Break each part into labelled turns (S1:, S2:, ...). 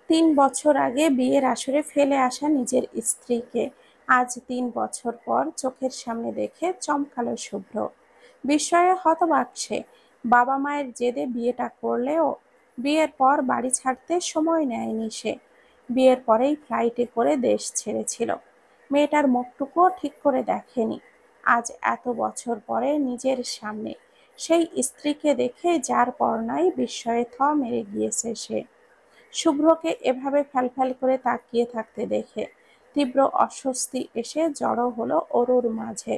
S1: ৩ বছর আগে বিয়ের আসরে ফেলে আসা নিজের স্ত্রীকে আজ ৩ বছর পর চোখের সামনে দেখে চমকালো শুভ্র। বিস্ময়ে হতবাক সে। বাবা মায়ের জেদে বিয়েটা করলেও বিয়ের পর বাড়ি ছাড়তে সময় নেয়নি সে। বিয়ের পরেই ফ্লাইটে করে দেশ ছেড়েছিল। মেয়েটার মুখটুকুও ঠিক করে দেখেনি। আজ এত বছর পরে নিজের সামনে সেই স্ত্রীকে দেখে যার পর নাই বিস্ময়ে থ মেরে গিয়েছে সে। শুভ্রকে এভাবে ফ্যালফ্যাল করে তাকিয়ে থাকতে দেখে তীব্র অস্বস্তি এসে জড়ো হলো অরুর মাঝে।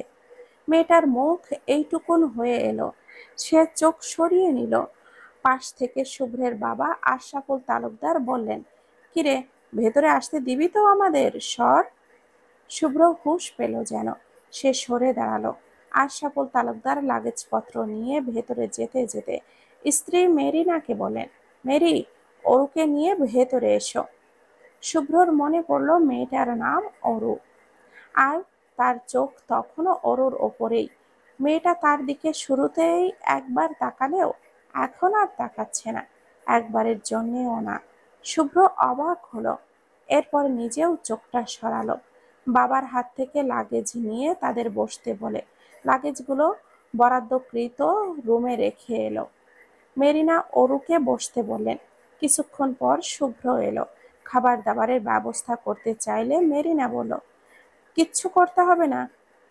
S1: মেয়েটার মুখ এইটুকুন হয়ে এলো। সে চোখ সরিয়ে নিল। পাশ থেকে শুভ্রের বাবা আশরাফুল তালুকদার বললেন, কিরে, ভেতরে আসতে দিবি তো আমাদের? সর। শুভ্র হুঁশ পেল যেন। সে সরে দাঁড়ালো। আশরাফুল তালুকদার লাগেজপত্র নিয়ে ভেতরে যেতে যেতে স্ত্রী মেরিনাকে বলেন, মেরি, অরুকে নিয়ে ভেতরে এসো। শুভ্রর মনে পড়ল মেয়েটার নাম অরু, আর তার চোখ তখনও অরুর ওপরেই। মেয়েটা তার দিকে শুরুতেই একবার তাকালেও এখন আর তাকাচ্ছে না, একবারের জন্যেও না। শুভ্র অবাক হলো। এরপর নিজেও চোখটা সরালো। বাবার হাত থেকে লাগেজ নিয়ে তাদের বসতে বলে লাগেজগুলো বরাদ্দকৃত রুমে রেখে এলো। মেরিনা অরুকে বসতে বললেন। কিছুক্ষণ পর শুভ্র এলো। খাবার দাবারের ব্যবস্থা করতে চাইলে মেরিনা বলল, কিচ্ছু করতে হবে না,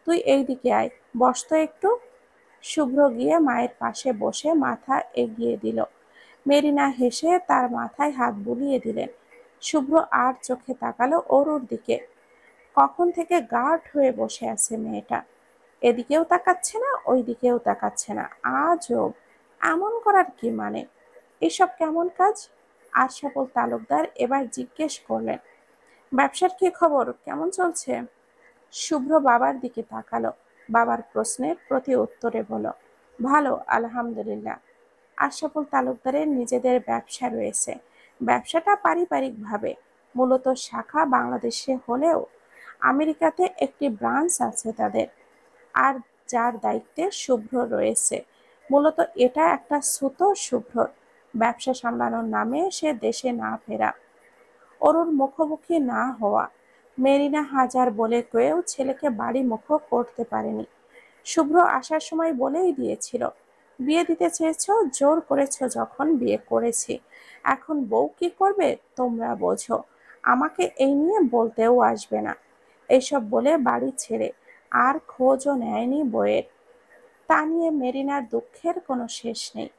S1: তুই এই দিকে আয়, বস তো একটু। শুভ্র গিয়ে মায়ের পাশে বসে মাথা এগিয়ে দিল। মেরিনা হেসে তার মাথায় হাত বুলিয়ে দিলেন। শুভ্র আর চোখে তাকালো অরুর দিকে। কখন থেকে গার্ড হয়ে বসে আছে মেয়েটা। এদিকেও তাকাচ্ছে না, ওই দিকেও তাকাচ্ছে না। আজব, এমন করার কি মানে? এসব কেমন কাজ? আশরাফুল তালুকদার এবার জিজ্ঞেস করলেন, ব্যবসার কি খবর, কেমন চলছে? শুভ্র বাবার দিকে তাকালো। বাবার প্রশ্নের প্রতি উত্তরে বলল, ভালো, আলহামদুলিল্লাহ। আশরাফুল তালুকদারের নিজেদের ব্যবসা রয়েছে। ব্যবসাটা পারিবারিকভাবে, মূলত শাখা বাংলাদেশে হলেও আমেরিকাতে একটি ব্রাঞ্চ আছে তাদের, আর যার দায়িত্বে শুভ্র রয়েছে। মূলত এটা একটা ছুতো শুভ্রর। ব্যবসা সামলানোর নামে সে দেশে না ফেরা, অরুর মুখোমুখি না হওয়া। মেরিনা হাজার বলে কয়েও ছেলেকে বাড়ি মুখো করতে পারেনি। শুভ্র আসার সময় বলেই দিয়েছিল, বিয়ে দিতে চেয়েছো, জোর করেছো যখন বিয়ে করেছি। এখন বউ কি করবে তোমরা বোঝো, আমাকে এই নিয়ে বলতেও আসবে না। এইসব বলে বাড়ি ছেড়ে আর খোঁজও নেয়নি বউয়ের। তা নিয়ে মেরিনার দুঃখের কোনো শেষ নেই।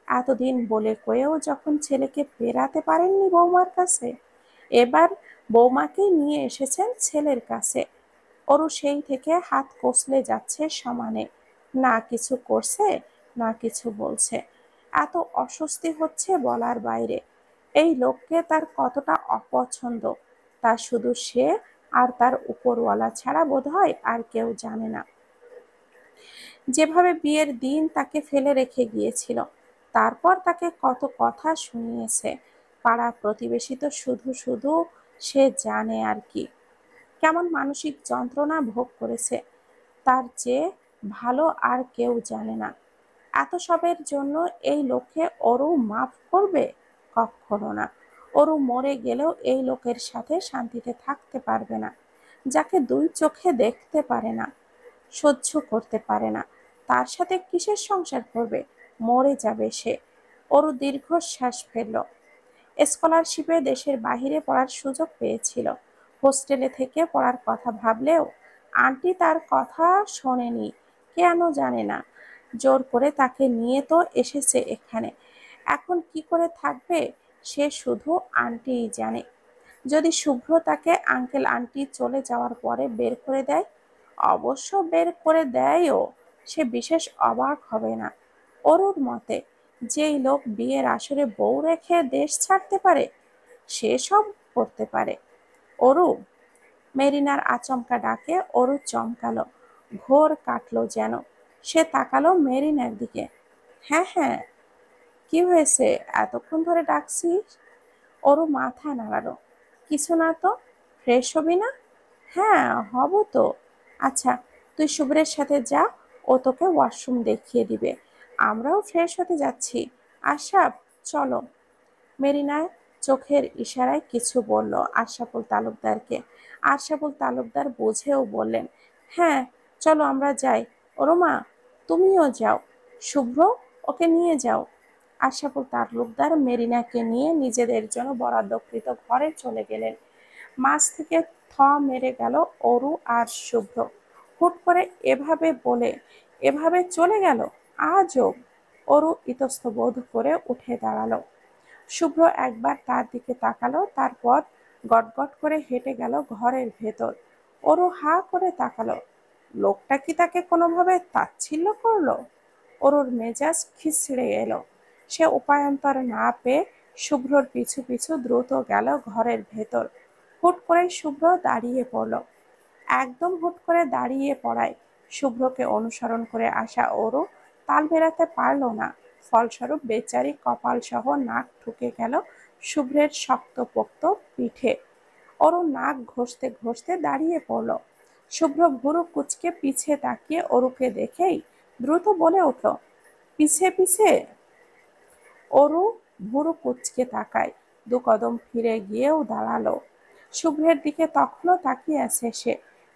S1: এতদিন বলে কয়েও যখন ছেলেকে ফেরাতে পারেননি বৌমার কাছে, এবার বৌমাকে নিয়ে এসেছেন ছেলের কাছে। অরু সেই থেকে হাত কষলে যাচ্ছে সমানে। না কিছু করছে, না কিছু বলছে। এত অস্বস্তি হচ্ছে বলার বাইরে। এই লোককে তার কতটা অপছন্দ তা শুধু সে আর তার উপরওয়ালা ছাড়া বোধহয় আর কেউ জানে না। যেভাবে বিয়ের দিন তাকে ফেলে রেখে গিয়েছিল, তারপর তাকে কত কথা শুনিয়েছে, পাড়া প্রতিবেশী তো শুধু শুধু সে জানে আর কি। কেমন মানসিক যন্ত্রণা ভোগ করেছে, তার চেয়ে ভালো আর কেউ জানে না। এত সবের জন্য এই লোককে অরু মাফ করবে? কখনো না। অরু মরে গেলেও এই লোকের সাথে শান্তিতে থাকতে পারবে না। যাকে দুই চোখে দেখতে পারে না, সহ্য করতে পারে না, তার সাথে কিসের সংসার করবে? মরে যাবে সে। অরু দীর্ঘশ্বাস ফেলল। স্কলারশিপে দেশের বাহিরে পড়ার সুযোগ পেয়েছিল। হোস্টেলে থেকে পড়ার কথা ভাবলেও আন্টি তার কথা শোনেনি, কেন জানে না। জোর করে তাকে নিয়ে তো এসেছে এখানে। এখন কি করে থাকবে সে শুধু আন্টিই জানে। যদি শুভ্র তাকে আঙ্কেল আন্টি চলে যাওয়ার পরে বের করে দেয়, অবশ্য বের করে দেয়ও, সে বিশেষ অবাক হবে না। অরুর মতে, যেই লোক বিয়ের আসরে বউ রেখে দেশ ছাড়তে পারে, সে সব করতে পারে। অরু! মেরিনার আচমকা ডাকে অরু চমকালো। ঘোর কাটলো যেন। সে তাকালো মেরিনার দিকে। হ্যাঁ হ্যাঁ, কি হয়েছে, এতক্ষণ ধরে ডাকছিস? অরু মাথা নাড়ালো। কিছু না তো। ফ্রেশ হবি না? হ্যাঁ, হব তো। আচ্ছা, তুই শুভ্রের সাথে যা, ও তোকে ওয়াশরুম দেখিয়ে দিবে। আমরাও ফ্রেশ হতে যাচ্ছি। আশরাফ, চলো। মেরিনা চোখের ইশারায় কিছু বলল আশরাফুল তালুকদারকে। আশরাফুল তালুকদার বুঝেও বললেন, হ্যাঁ চলো আমরা যাই। ওরমা তুমিও যাও, শুভ্র ওকে নিয়ে যাও। আশরাফুল তালুকদার মেরিনাকে নিয়ে নিজেদের জন্য বরাদ্দকৃত ঘরে চলে গেলেন। মাঝ থেকে থ মেরে গেল অরু আর শুভ্র। হুট করে এভাবে বলে এভাবে চলে গেল, আজব। অরু ইতস্তত করে উঠে দাঁড়ালো। শুভ্র একবার তার দিকে তাকালো, তারপর গটগট করে হেঁটে গেল ঘরের ভেতর। অরু হা করে তাকালো। লোকটা কি তাকে কোনোভাবে তাচ্ছিল্য করলো? অরুর মেজাজ খিচড়ে এলো। সে উপায়ান্তর না পেয়ে শুভ্রর পিছু পিছু দ্রুত গেল ঘরের ভেতর। হুট করে শুভ্র দাঁড়িয়ে পড়ল। একদম হুট করে দাঁড়িয়ে পড়ায় শুভ্রকে অনুসরণ করে আসা অরু তাল মেলাতে পারল না। ফলস্বরূপ বেচারি কপালসহ নাক ঠুকে গেল শুভ্রের শক্তপোক্ত পিঠে। অরু নাক ঘষতে ঘষতে দাঁড়িয়ে পড়ল। শুভ্র ভুরু কুঁচকে পিছে তাকিয়ে অরুকে দেখেই দ্রুত বলে উঠল, পিছে পিছে। অরু ভুরু কুঁচকে তাকায়, দু কদম ফিরে গিয়েও দাঁড়ালো। শুভ্রের দিকে তখনও তাকিয়ে আছে সে।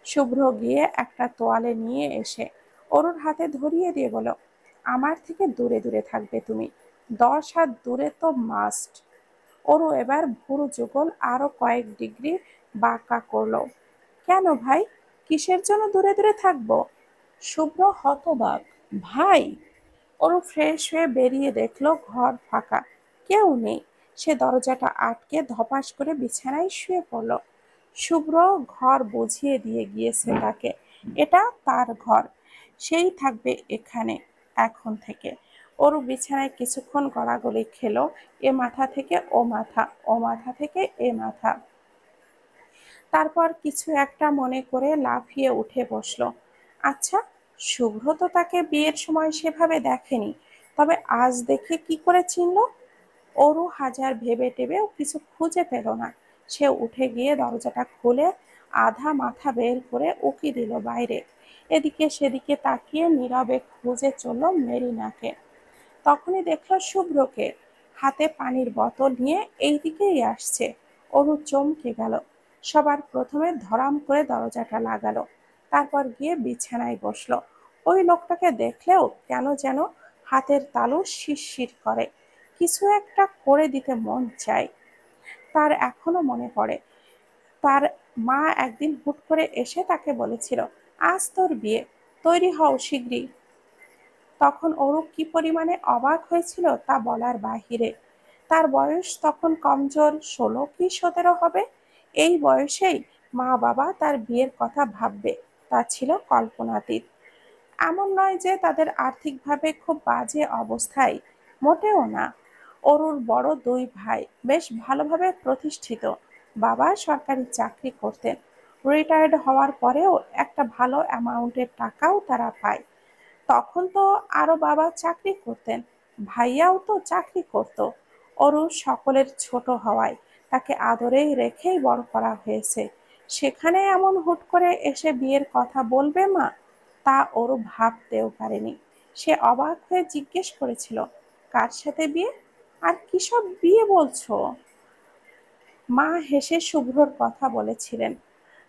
S1: শুভ্র গিয়ে একটা তোয়ালে নিয়ে এসে অরুর হাতে ধরিয়ে দিয়ে বলল, আমার থেকে দূরে দূরে থাকবে তুমি, 10 হাত দূরে তো মাস্ট। অরু এবার ভুরু যুগল আরো কয়েক ডিগ্রি বাঁকা করলো। কেন ভাই, কিসের জন্য দূরে দূরে থাকবো? শুভ্র হতবাক। ভাই? অরু ফ্রেশ হয়ে বেরিয়ে দেখলো ঘর ফাঁকা, কেউ নেই। সে দরজাটা আটকে ধপাস করে বিছানায় শুয়ে পড়ল। শুভ্র ঘর বুঝিয়ে দিয়ে গিয়েছে তাকে, এটা তার ঘর, সেই থাকবে এখানে এখন থেকে। অরু বিছানায় কিছুক্ষণ গড়াগড়ি খেলো, এ মাথা থেকে ও মাথা, ও মাথা থেকে এ মাথা। তারপর কিছু একটা মনে করে লাফিয়ে উঠে বসলো। আচ্ছা, শুভ্র তো তাকে বিয়ের সময় সেভাবে দেখেনি, তবে আজ দেখে কি করে চিনল? অরু হাজার ভেবে টেবেও কিছু খুঁজে পেল না। সে উঠে গিয়ে দরজাটা খুলে আধা মাথা বের করে উকি দিল বাইরে। এদিকে সেদিকে তাকিয়ে নীরবে খুঁজে চলল মেরিনাকে। তখনই দেখল শুভ্রকে হাতে পানির বোতল নিয়ে এই দিকেই আসছে। অরু চমকে গেল। সবার প্রথমে ধরাম করে দরজাটা লাগালো, তারপর গিয়ে বিছানায় বসলো। ওই লোকটাকে দেখলেও কেন যেন হাতের তালু শিরশির করে, কিছু একটা করে দিতে মন চায়। তার এখনো মনে পড়ে তার মা একদিন হুট করে এসে তাকে বলেছিল, আজ তোর বিয়ে, তৈরি হও শিগগিরই। তখন অরূপ কি পরিমাণে অবাক হয়েছিল তা বলার বাহিরে। তার বয়স তখন কমজোর 16 কি 17 হবে। এই বয়সেই মা বাবা তার বিয়ের কথা ভাববে, তা ছিল কল্পনাতীত। এমন নয় যে তাদের আর্থিকভাবে খুব বাজে অবস্থায়, মোটেও না। অরুর বড় 2 ভাই বেশ ভালোভাবে প্রতিষ্ঠিত। বাবা সরকারি চাকরি করতেন, রিটায়ার্ড হওয়ার পরেও একটা ভালো অ্যামাউন্টের টাকাও তারা পায়। তখন তো আরো বাবা চাকরি করতেন, ভাইয়াও তো চাকরি করত। অরু সকলের ছোট হওয়ায় তাকে আদরেই রেখেই বড় করা হয়েছে। সেখানে এমন হুট করে এসে বিয়ের কথা বলবে মা, তা ওরও ভাবতেও পারেনি। সে অবাক হয়ে জিজ্ঞেস করেছিল, কার সাথে বিয়ে? আর কিসব বিয়ে বলছো? মা হেসে শুভ্রর কথা বলেছিলেন।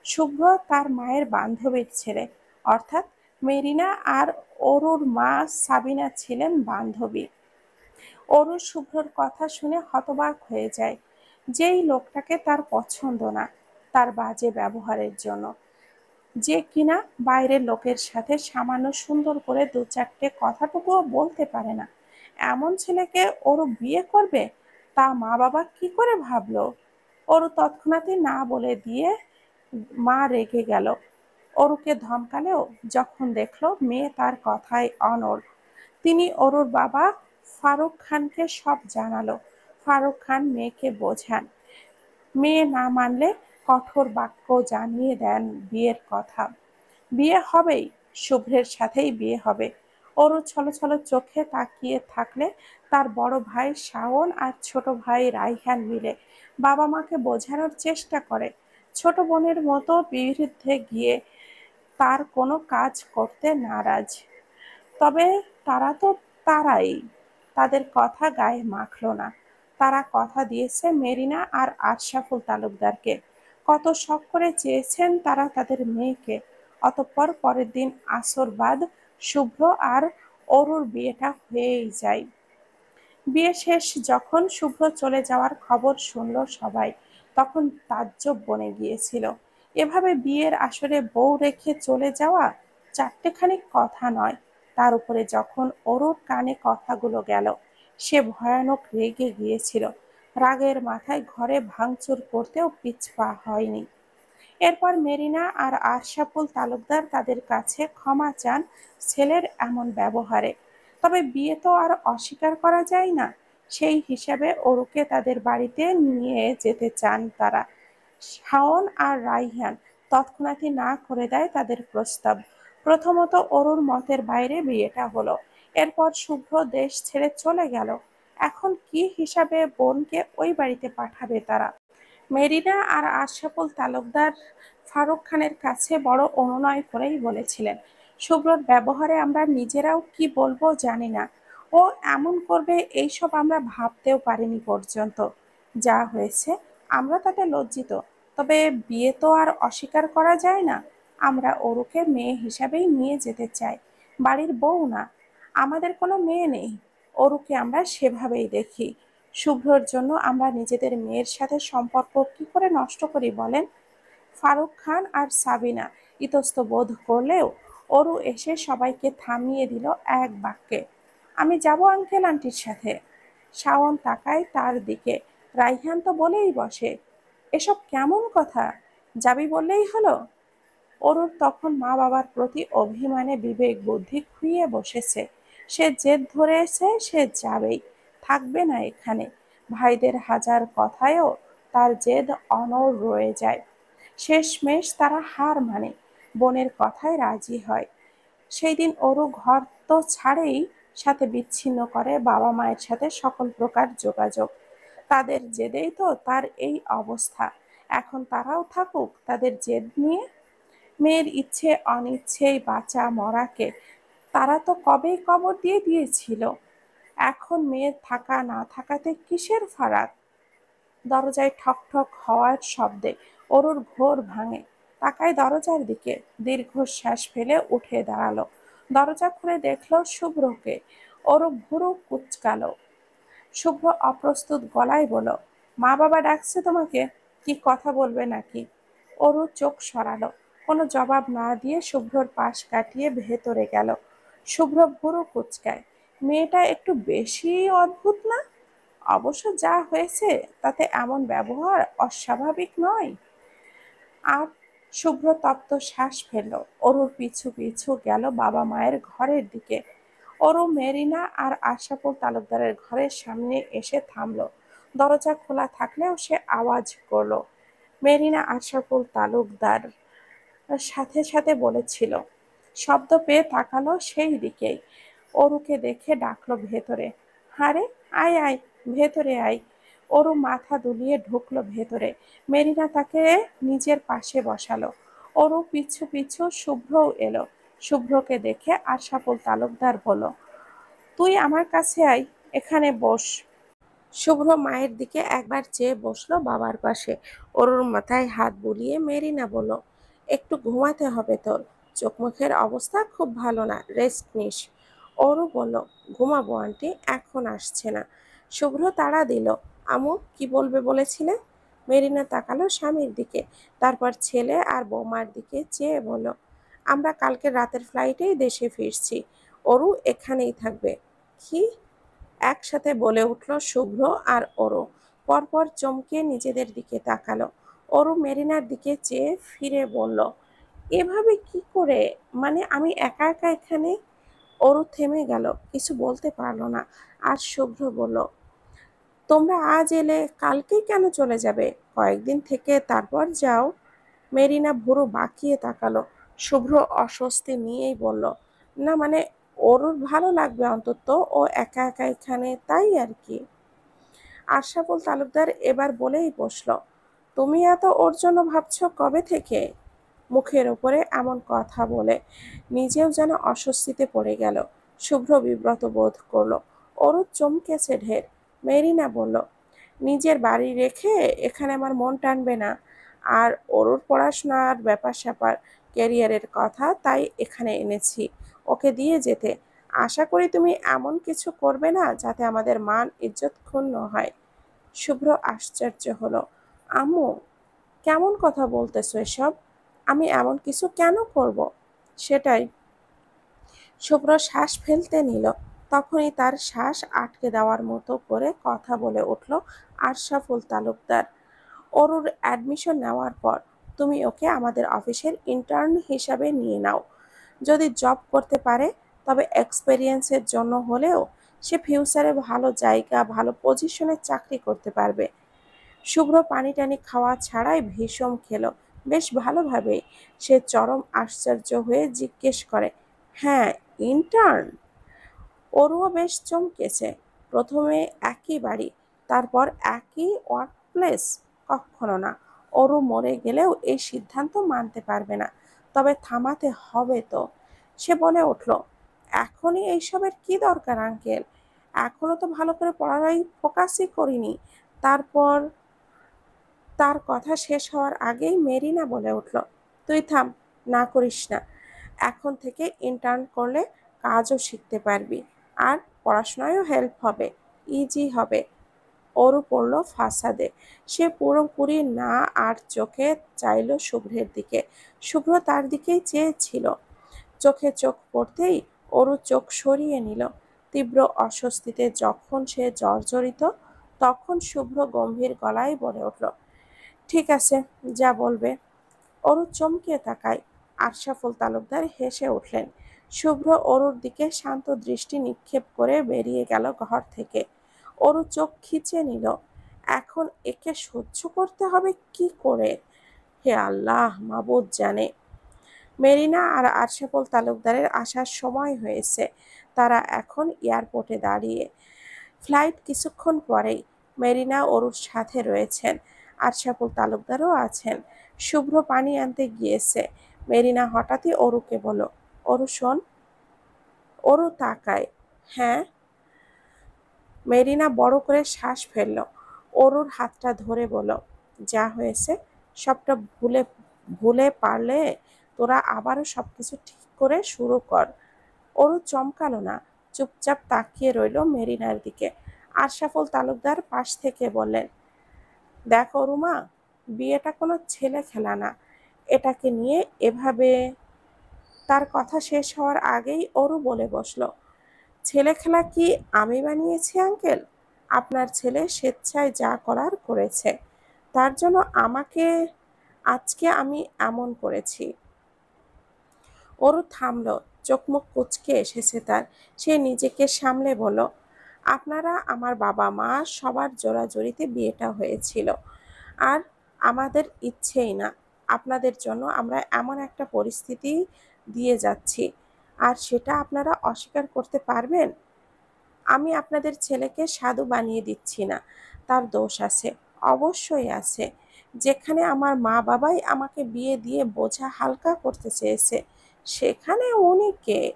S1: শুভ্র তার মায়ের বান্ধবীর ছেলে, অর্থাৎ মেরিনা আর অরুর মা সাবিনা ছিলেন বান্ধবী। অরু শুভ্রর কথা শুনে হতবাক হয়ে যায়। যেই লোকটাকে তার পছন্দ না, তার বাজে ব্যবহারের জন্য, যে কিনা বাইরের লোকের সাথে সামান্য সুন্দর করে 2-4টে কথাটুকুও বলতে পারে না, এমন ছেলেকে ওর বিয়ে করবে, তা মা বাবা কি করে ভাবলো? ওর তৎক্ষণাৎই না বলে দিয়ে মা রেগে গেল। অরুকে ধমকালেও যখন দেখলো মেয়ে তার কথায় অনড়, তিনি অরুর বাবা ফারুক খানকে সব জানালো। ফারুক খান মেয়েকে বোঝান, মেয়ে না মানলে কঠোর বাক্য জানিয়ে দেন বিয়ের কথা। বিয়ে হবেই, শুভ্রের সাথেই বিয়ে হবে। অরু ছলছল চোখে তাকিয়ে থাকলে তার বড় ভাই শাওন আর ছোট ভাই রাইহান মিলে বাবা মাকে বোঝানোর চেষ্টা করে, ছোট বোনের মতো বিরুদ্ধে গিয়ে তার কোনো কাজ করতে নারাজ। তবে তারা তো তারাই, তাদের কথা গায়ে মাখল না। তারা কথা দিয়েছে মেরিনা আর আশরাফুল তালুকদারকে। কত শখ করে চেয়েছেন তারা তাদের মেয়েকে। অতঃপর পরের দিন আসর বাদ শুভ্র আর অরুর বিয়েটা হয়েই যায়। বিয়ে শেষ যখন শুভ্র চলে যাওয়ার খবর শুনল সবাই, তখন তাজ্জব বনে গিয়েছিল। এভাবে বিয়ের আসরে বউ রেখে চলে যাওয়া চারটেখানি কথা নয়। তার উপরে যখন অরুর কানে কথাগুলো গেল, সে ভয়ানক রেগে গিয়েছিল। রাগের মাথায় ঘরে ভাঙচুর করতেও পিছপা হয়নি। এরপর মেরিনা আর আশরাফুল তালুকদার তাদের কাছে ক্ষমা চান ছেলের এমন ব্যবহারে। তবে বিয়ে তো আর অস্বীকার করা যায় না। সেই হিসাবে অরুকে তাদের বাড়িতে নিয়ে যেতে চান তারা। শাওন আর রাইহান তৎক্ষণাৎই না করে দেয় তাদের প্রস্তাব। প্রথমত অরুর মতের বাইরে বিয়েটা হলো। এরপর শুভ্র দেশ ছেড়ে চলে গেল। এখন কি হিসাবে বোনকে ওই বাড়িতে পাঠাবে তারা? মেরিনা আর আশরাফুল তালুকদার ফারুক খানের কাছে বড় অনুনয় করেই বলেছিলেন, শুভ্রর ব্যবহারে আমরা নিজেরাও কি বলবো জানি না। ও এমন করবে এইসব আমরা ভাবতেও পারিনি পর্যন্ত। যা হয়েছে আমরা তাতে লজ্জিত। তবে বিয়ে তো আর অস্বীকার করা যায় না। আমরা অরুকে মেয়ে হিসাবেই নিয়ে যেতে চাই, বাড়ির বউ না। আমাদের কোনো মেয়ে নেই, অরুকে আমরা সেভাবেই দেখি। শুভ্রর জন্য আমরা নিজেদের মেয়ের সাথে সম্পর্ক কি করে নষ্ট করি বলেন? ফারুক খান আর সাবিনা ইতস্তত করলেও অরু এসে সবাইকে থামিয়ে দিল এক বাক্যে, আমি যাব আঙ্কেল আন্টির সাথে। শাওন তাকায় তার দিকে। রাইহান তো বলেই বসে, এসব কেমন কথা, যাবি বললেই হলো। অরুর তখন মা বাবার প্রতি অভিমানে বিবেক বুদ্ধি খুইয়ে বসেছে। সে জেদ ধরেছে, সে যাবেই, থাকবে না এখানে। ভাইদের হাজার কথায়ও তার জেদ অনড় রয়ে যায়। শেষমেশ তারা হার মানে, বোনের কথায় রাজি হয়। সেই দিন অরু ঘর তো ছাড়েই, সাথে বিচ্ছিন্ন করে বাবা মায়ের সাথে সকল প্রকার যোগাযোগ। তাদের জেদেই তো তার এই অবস্থা। এখন তারাও থাকুক তাদের জেদ নিয়ে। মেয়ের ইচ্ছে অনিচ্ছেই বাঁচা মরাকে তারা তো কবেই কবর দিয়ে দিয়েছিল। এখন মেয়ের থাকা না থাকাতে কিসের ফারাক? দরজায় ঠক ঠক হওয়ার শব্দে অরুর ঘোর ভাঙে। তাকায় দরজার দিকে, দীর্ঘশ্বাস ফেলে উঠে দাঁড়ালো। দরজা খুলে দেখলো শুভ্রকে। অরু ভুরু কুঁচকালো। শুভ্র অপ্রস্তুত গলায় বলল, মা বাবা ডাকছে তোমাকে, কি কথা বলবে নাকি? অরু চোখ সরালো। কোনো জবাব না দিয়ে শুভ্রর পাশ কাটিয়ে ভেতরে গেল। শুভ্র ভুরু কুঁচকায়। মেয়েটা একটু বেশি অদ্ভুত না? অবশ্য যা হয়েছে তাতে এমন ব্যবহার অস্বাভাবিক নয়। আর শুভ্র তপ্ত শ্বাস ফেলল। অরুর পিছু পিছু গেল বাবা মায়ের ঘরের দিকে। অরু মেরিনা আর আশরাফুল তালুকদারের ঘরের সামনে এসে থামল। দরজা খোলা থাকলেও সে আওয়াজ করল, মেরিনা আশরাফুল তালুকদার। সাথে সাথে বলেছিল। শব্দ পেয়ে তাকালো সেই দিকেই। অরুকে দেখে ডাকলো ভেতরে। আরে আয় আয়, ভেতরে আয়। অরু মাথা দুলিয়ে ঢুকলো ভেতরে। মেরিনা তাকে নিজের পাশে বসালো। অরু পিছু পিছু শুভ্রও এলো। শুভ্রকে দেখে আশরাফুল তালুকদার বলল, তুই আমার কাছে আয়, এখানে বস। শুভ্র মায়ের দিকে একবার চেয়ে বসলো বাবার পাশে। অরুর মাথায় হাত বুলিয়ে মেরিনা বলল, একটু ঘুমাতে হবে তোর, চোখ মুখের অবস্থা খুব ভালো না, রেস্ট নিস। অরু বলল, ঘুমাবো আন্টি, এখন আসছে না। শুভ্র তাড়া দিল, আমু কি বলবে বলেছিলে? মেরিনা তাকালো স্বামীর দিকে, তারপর ছেলে আর বৌমার দিকে চেয়ে বলল, আমরা কালকে রাতের ফ্লাইটেই দেশে ফিরছি, অরু এখানেই থাকবে। কি? একসাথে বলে উঠল শুভ্র আর অরু। পরপর চমকে নিজেদের দিকে তাকালো। অরু মেরিনার দিকে চেয়ে ফিরে বলল, এভাবে কি করে, মানে আমি একা একা এখানে? অরু থেমে গেল, কিছু বলতে পারল না। আর শুভ্র বলল, তোমরা আজ এলে কালকেই কেন চলে যাবে? কয়েকদিন থেকে তারপর যাও। মেরিনা ভুরু বাঁকিয়ে তাকালো। শুভ্র অস্বস্তি নিয়েই বলল, না মানে অরুর ভালো লাগবে অন্তত, ও একা একা এখানে, তাই আর কি। আশরাফুল তালুকদার এবার বলেই বসল, তুমি এত ওর জন্য ভাবছো কবে থেকে? মুখের ওপরে এমন কথা বলে নিজেও যেন অস্বস্তিতে পড়ে গেল। শুভ্র বিব্রত বোধ করলো। অরু চমকেছে ঢের। মেরিনা বলল, নিজের বাড়ি রেখে এখানে আমার মন টানবে না। আর ওর পড়াশোনার ব্যাপার-স্যাপার, ক্যারিয়ারের কথা, তাই এখানে এনেছি ওকে দিয়ে যেতে। আশা করি তুমি এমন কিছু করবে না যাতে আমাদের মান ইজ্জত ক্ষুণ্ণ হয়। শুভ্র আশ্চর্য হলো। আম্মু, কেমন কথা বলতেছো এসব? আমি এমন কিছু কেন করব? সেটাই। শুভ্র শ্বাস ফেলতে নিল, তখনই তার শ্বাস আটকে দেওয়ার মতো করে কথা বলে উঠল আশরাফুল তালুকদার। অরুর অ্যাডমিশন নেওয়ার পর তুমি ওকে আমাদের অফিসের ইন্টার্ন হিসাবে নিয়ে নাও। যদি জব করতে পারে তবে এক্সপেরিয়েন্সের জন্য হলেও সে ফিউচারে ভালো জায়গা, ভালো পজিশনে চাকরি করতে পারবে। শুভ্র পানি টানি খাওয়া ছাড়াই ভীষণ খেলো, বেশ ভালোভাবেই। সে চরম আশ্চর্য হয়ে জিজ্ঞেস করে, হ্যাঁ, ইন্টার্ন? ওরও বেশ চমকেছে। প্রথমে একই বাড়ি, তারপর একই ওয়ার্কপ্লেস? কক্ষনো না। ওরও মরে গেলেও এই সিদ্ধান্ত মানতে পারবে না। তবে থামাতে হবে তো। সে বলে উঠল, এখনই এইসবের কি দরকার আঙ্কেল? এখনো তো ভালো করে পড়ায় ফোকাসই করিনি। তারপর তার কথা শেষ হওয়ার আগেই মেরিনা বলে উঠল, তুই থাম, না করিস না। এখন থেকে ইন্টার্ন করলে কাজও শিখতে পারবি, আর পড়াশোনায়ও হেল্প হবে, ইজি হবে। ওরও পড়ল ফাসাদে। সে পুরোপুরি না আর চোখে চাইল শুভ্রের দিকে। শুভ্র তার দিকেই চেয়েছিল। চোখে চোখ পড়তেই ওরও চোখ সরিয়ে নিল। তীব্র অস্বস্তিতে যখন সে জর্জরিত, তখন শুভ্র গম্ভীর গলায় বলে উঠল, ঠিক আছে, যা বলবে। অরু চমকে তাকায়। আশরাফুল তালুকদার হেসে উঠলেন। শুভ্র অরুর দিকে শান্ত দৃষ্টি নিক্ষেপ করে বেরিয়ে গেল ঘর থেকে। অরু চোখ খিচে নিল। এখন একে সহ্য করতে হবে কি করে? হে আল্লাহ, মাবুদ জানে। মেরিনা আর আশরাফুল তালুকদারের আসার সময় হয়েছে। তারা এখন এয়ারপোর্টে দাঁড়িয়ে। ফ্লাইট কিছুক্ষণ পরেই। মেরিনা অরুর সাথে রয়েছেন, আশরাফুল তালুকদারও আছেন। শুভ্র পানি আনতে গিয়েছে। মেরিনা হঠাৎই অরুকে বলল, অরু শোন। অরু তাকায়। হ্যাঁ? মেরিনা বড় করে শ্বাস ফেলল। অরুর হাতটা ধরে বলল, যা হয়েছে সবটা ভুলে ভুলে পারলে তোরা আবারও সবকিছু ঠিক করে শুরু কর। অরু চমকালো না, চুপচাপ তাকিয়ে রইল মেরিনার দিকে। আশরাফুল তালুকদার পাশ থেকে বললেন, দেখো রুমা, বিয়েটা কোনো ছেলে খেলা না। এটাকে নিয়ে এভাবে। তার কথা শেষ হওয়ার আগেই অরু বলে বসল, ছেলে খেলা কি আমি বানিয়েছি আঙ্কেল? আপনার ছেলে স্বেচ্ছায় যা করার করেছে, তার জন্য আমাকে আজকে আমি এমন করেছি। অরু থামল, চোখ মুখ কুঁচকে এসেছে তার। সে নিজেকে সামলে বলল, আপনারা আমার বাবা মা সবার জোরাজুরিতে বিয়েটা হয়েছিল, আর আমাদের ইচ্ছেই না। আপনাদের জন্য আমরা এমন একটা পরিস্থিতি দিয়ে যাচ্ছি, আর সেটা আপনারা অস্বীকার করতে পারবেন? আমি আপনাদের ছেলেকে সাধু বানিয়ে দিচ্ছি না। তার দোষ আছে, অবশ্যই আছে। যেখানে আমার মা বাবাই আমাকে বিয়ে দিয়ে বোঝা হালকা করতে চেয়েছে, সেখানে উনি কে?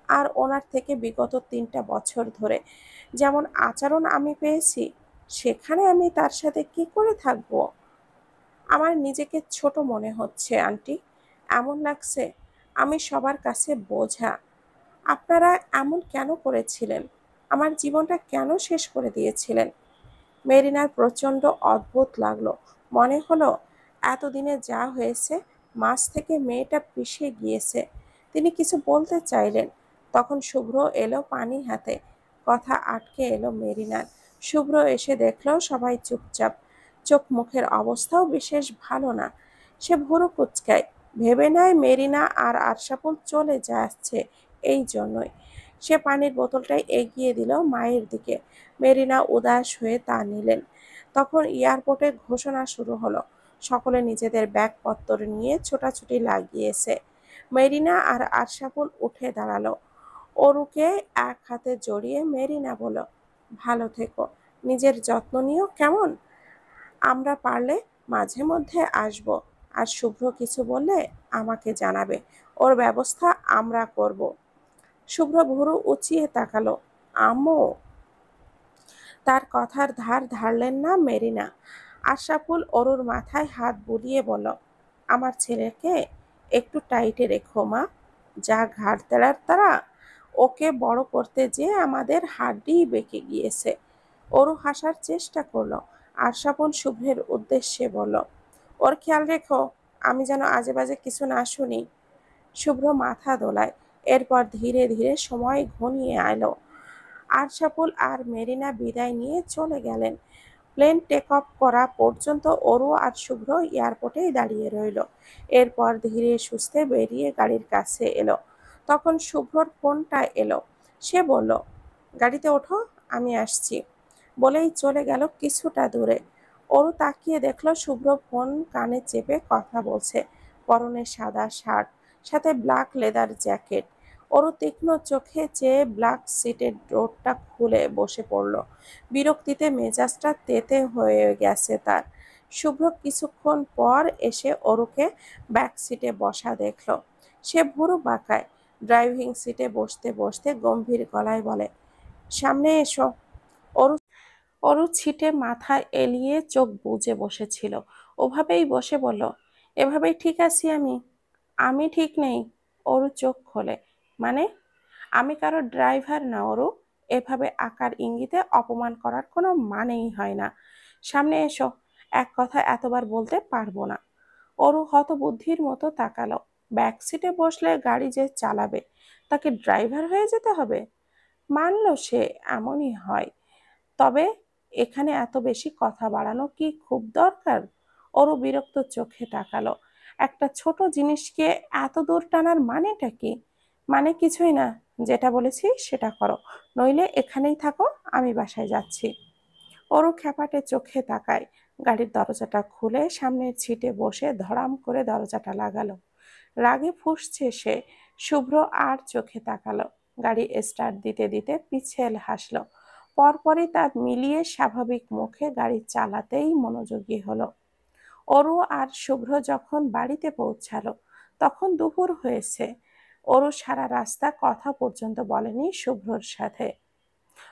S1: আর ওনার থেকে বিগত ৩টা বছর ধরে যেমন আচরণ আমি পেয়েছি, সেখানে আমি তার সাথে কি করে থাকবো? আমার নিজেকে ছোট মনে হচ্ছে আন্টি। এমন লাগছে আমি সবার কাছে বোঝা। আপনারা এমন কেন করেছিলেন? আমার জীবনটা কেন শেষ করে দিয়েছিলেন? মেরিনার প্রচণ্ড অদ্ভুত লাগলো। মনে হলো এতদিনে যা হয়েছে, মাঝ থেকে মেয়েটা পিষে গিয়েছে। তিনি কিছু বলতে চাইলেন, তখন শুভ্র এলো পানি হাতে। কথা আটকে এলো মেরিনার। শুভ্র এসে দেখলো সবাই চুপচাপ। চোখ মুখের অবস্থাও বিশেষ ভালো না। সে ভুরু কুঁচকায়, ভেবে নেয় মেরিনা আর আশরাফুল চলে যাচ্ছে এই জন্যই। সে পানির বোতলটাই এগিয়ে দিল মায়ের দিকে। মেরিনা উদাস হয়ে তা নিলেন। তখন এয়ারপোর্টে ঘোষণা শুরু হলো। সকলে নিজেদের ব্যাগপত্র নিয়ে ছোটাছুটি লাগিয়েছে। মেরিনা আর আশরাফুল উঠে দাঁড়ালো। অরুকে এক হাতে জড়িয়ে মেরিনা বলল, ভালো থেকো, নিজের যত্ন নিও কেমন? আমরা পারলে মাঝে মধ্যে আসব, আর শুভ্র কিছু বললে আমাকে জানাবে, ওর ব্যবস্থা আমরা করব। শুভ্র ভুরু উঁচিয়ে তাকালো, আম্মু? তার কথার ধার ধারলেন না মেরিনা। আশরাফুল অরুর মাথায় হাত বুলিয়ে বলল, আমার ছেলেকে একটু টাইটে রেখো মা, যা ঘাড় তেড়ার তারা, ওকে বড় করতে যেয়ে আমাদের হাড্ডি বেঁকে গিয়েছে। অরু হাসার চেষ্টা করলো। আশরাফুল শুভ্রের উদ্দেশ্যে বলল, ওর খেয়াল রেখো, আমি যেন আজে বাজে কিছু না শুনি। শুভ্র মাথা দোলায়। এরপর ধীরে ধীরে সময় ঘনিয়ে এলো। আশরাফুল আর মেরিনা বিদায় নিয়ে চলে গেলেন। প্লেন টেক অফ করা পর্যন্ত অরু আর শুভ্র এয়ারপোর্টেই দাঁড়িয়ে রইল। এরপর ধীরে সুস্থে বেরিয়ে গাড়ির কাছে এলো। তখন শুভ্রর ফোনটা এলো। সে বলল, গাড়িতে ওঠো, আমি আসছি। বলেই চলে গেল কিছুটা দূরে। অরু তাকিয়ে দেখল শুভ্র ফোন কানে চেপে কথা বলছে। পরনে সাদা শার্ট, সাথে ব্ল্যাক লেদার জ্যাকেট। অরু তীক্ষ্ণ চোখে চেয়ে ব্ল্যাক সিটের ডোরটা খুলে বসে পড়ল। বিরক্তিতে মেজাজটা তেতে হয়ে গেছে তার। শুভ্র কিছুক্ষণ পর এসে অরুকে ব্যাক সিটে বসা দেখল। সে ভুরু বাঁকায়। ড্রাইভিং সিটে বসতে বসতে গম্ভীর গলায় বলে, সামনে এসো। অরু অরু ছিটে মাথা এলিয়ে চোখ বুজে বসেছিল। ওভাবেই বসে বলল, এভাবেই ঠিক আছি আমি। আমি ঠিক নেই। অরু চোখ খোলে, মানে? আমি কারো ড্রাইভার না অরু। এভাবে আকার ইঙ্গিতে অপমান করার কোনো মানেই হয় না। সামনে এসো। এক কথা এতবার বলতে পারবো না। অরু হতবুদ্ধির মতো তাকালো। ব্যাক সিটে বসলে গাড়ি যে চালাবে, তাকে ড্রাইভার হয়ে যেতে হবে? মানল সে, এমনই হয়। তবে এখানে এত বেশি কথা বাড়ানো কি খুব দরকার? অরু বিরক্ত চোখে তাকালো। একটা ছোট জিনিসকে এত দূর টানার মানেটা কি? মানে কিছুই না, যেটা বলেছি সেটা করো, নইলে এখানেই থাকো, আমি বাসায় যাচ্ছি। অরু খ্যাপাটে চোখে তাকায়। গাড়ির দরজাটা খুলে সামনের সিটে বসে ধড়াম করে দরজাটা লাগালো। রাগে ফুঁসছে সে। শুভ্র আর চোখে তাকালো। গাড়ি স্টার্ট দিতে দিতে পিছেল হাসলো। পরপরই তার মিলিয়ে স্বাভাবিক মুখে গাড়ি চালাতেই মনোযোগী হলো। অরু আর শুভ্র যখন বাড়িতে পৌঁছালো, তখন দুপুর হয়েছে। অরু সারা রাস্তা কথা পর্যন্ত বলেনি শুভ্রর সাথে।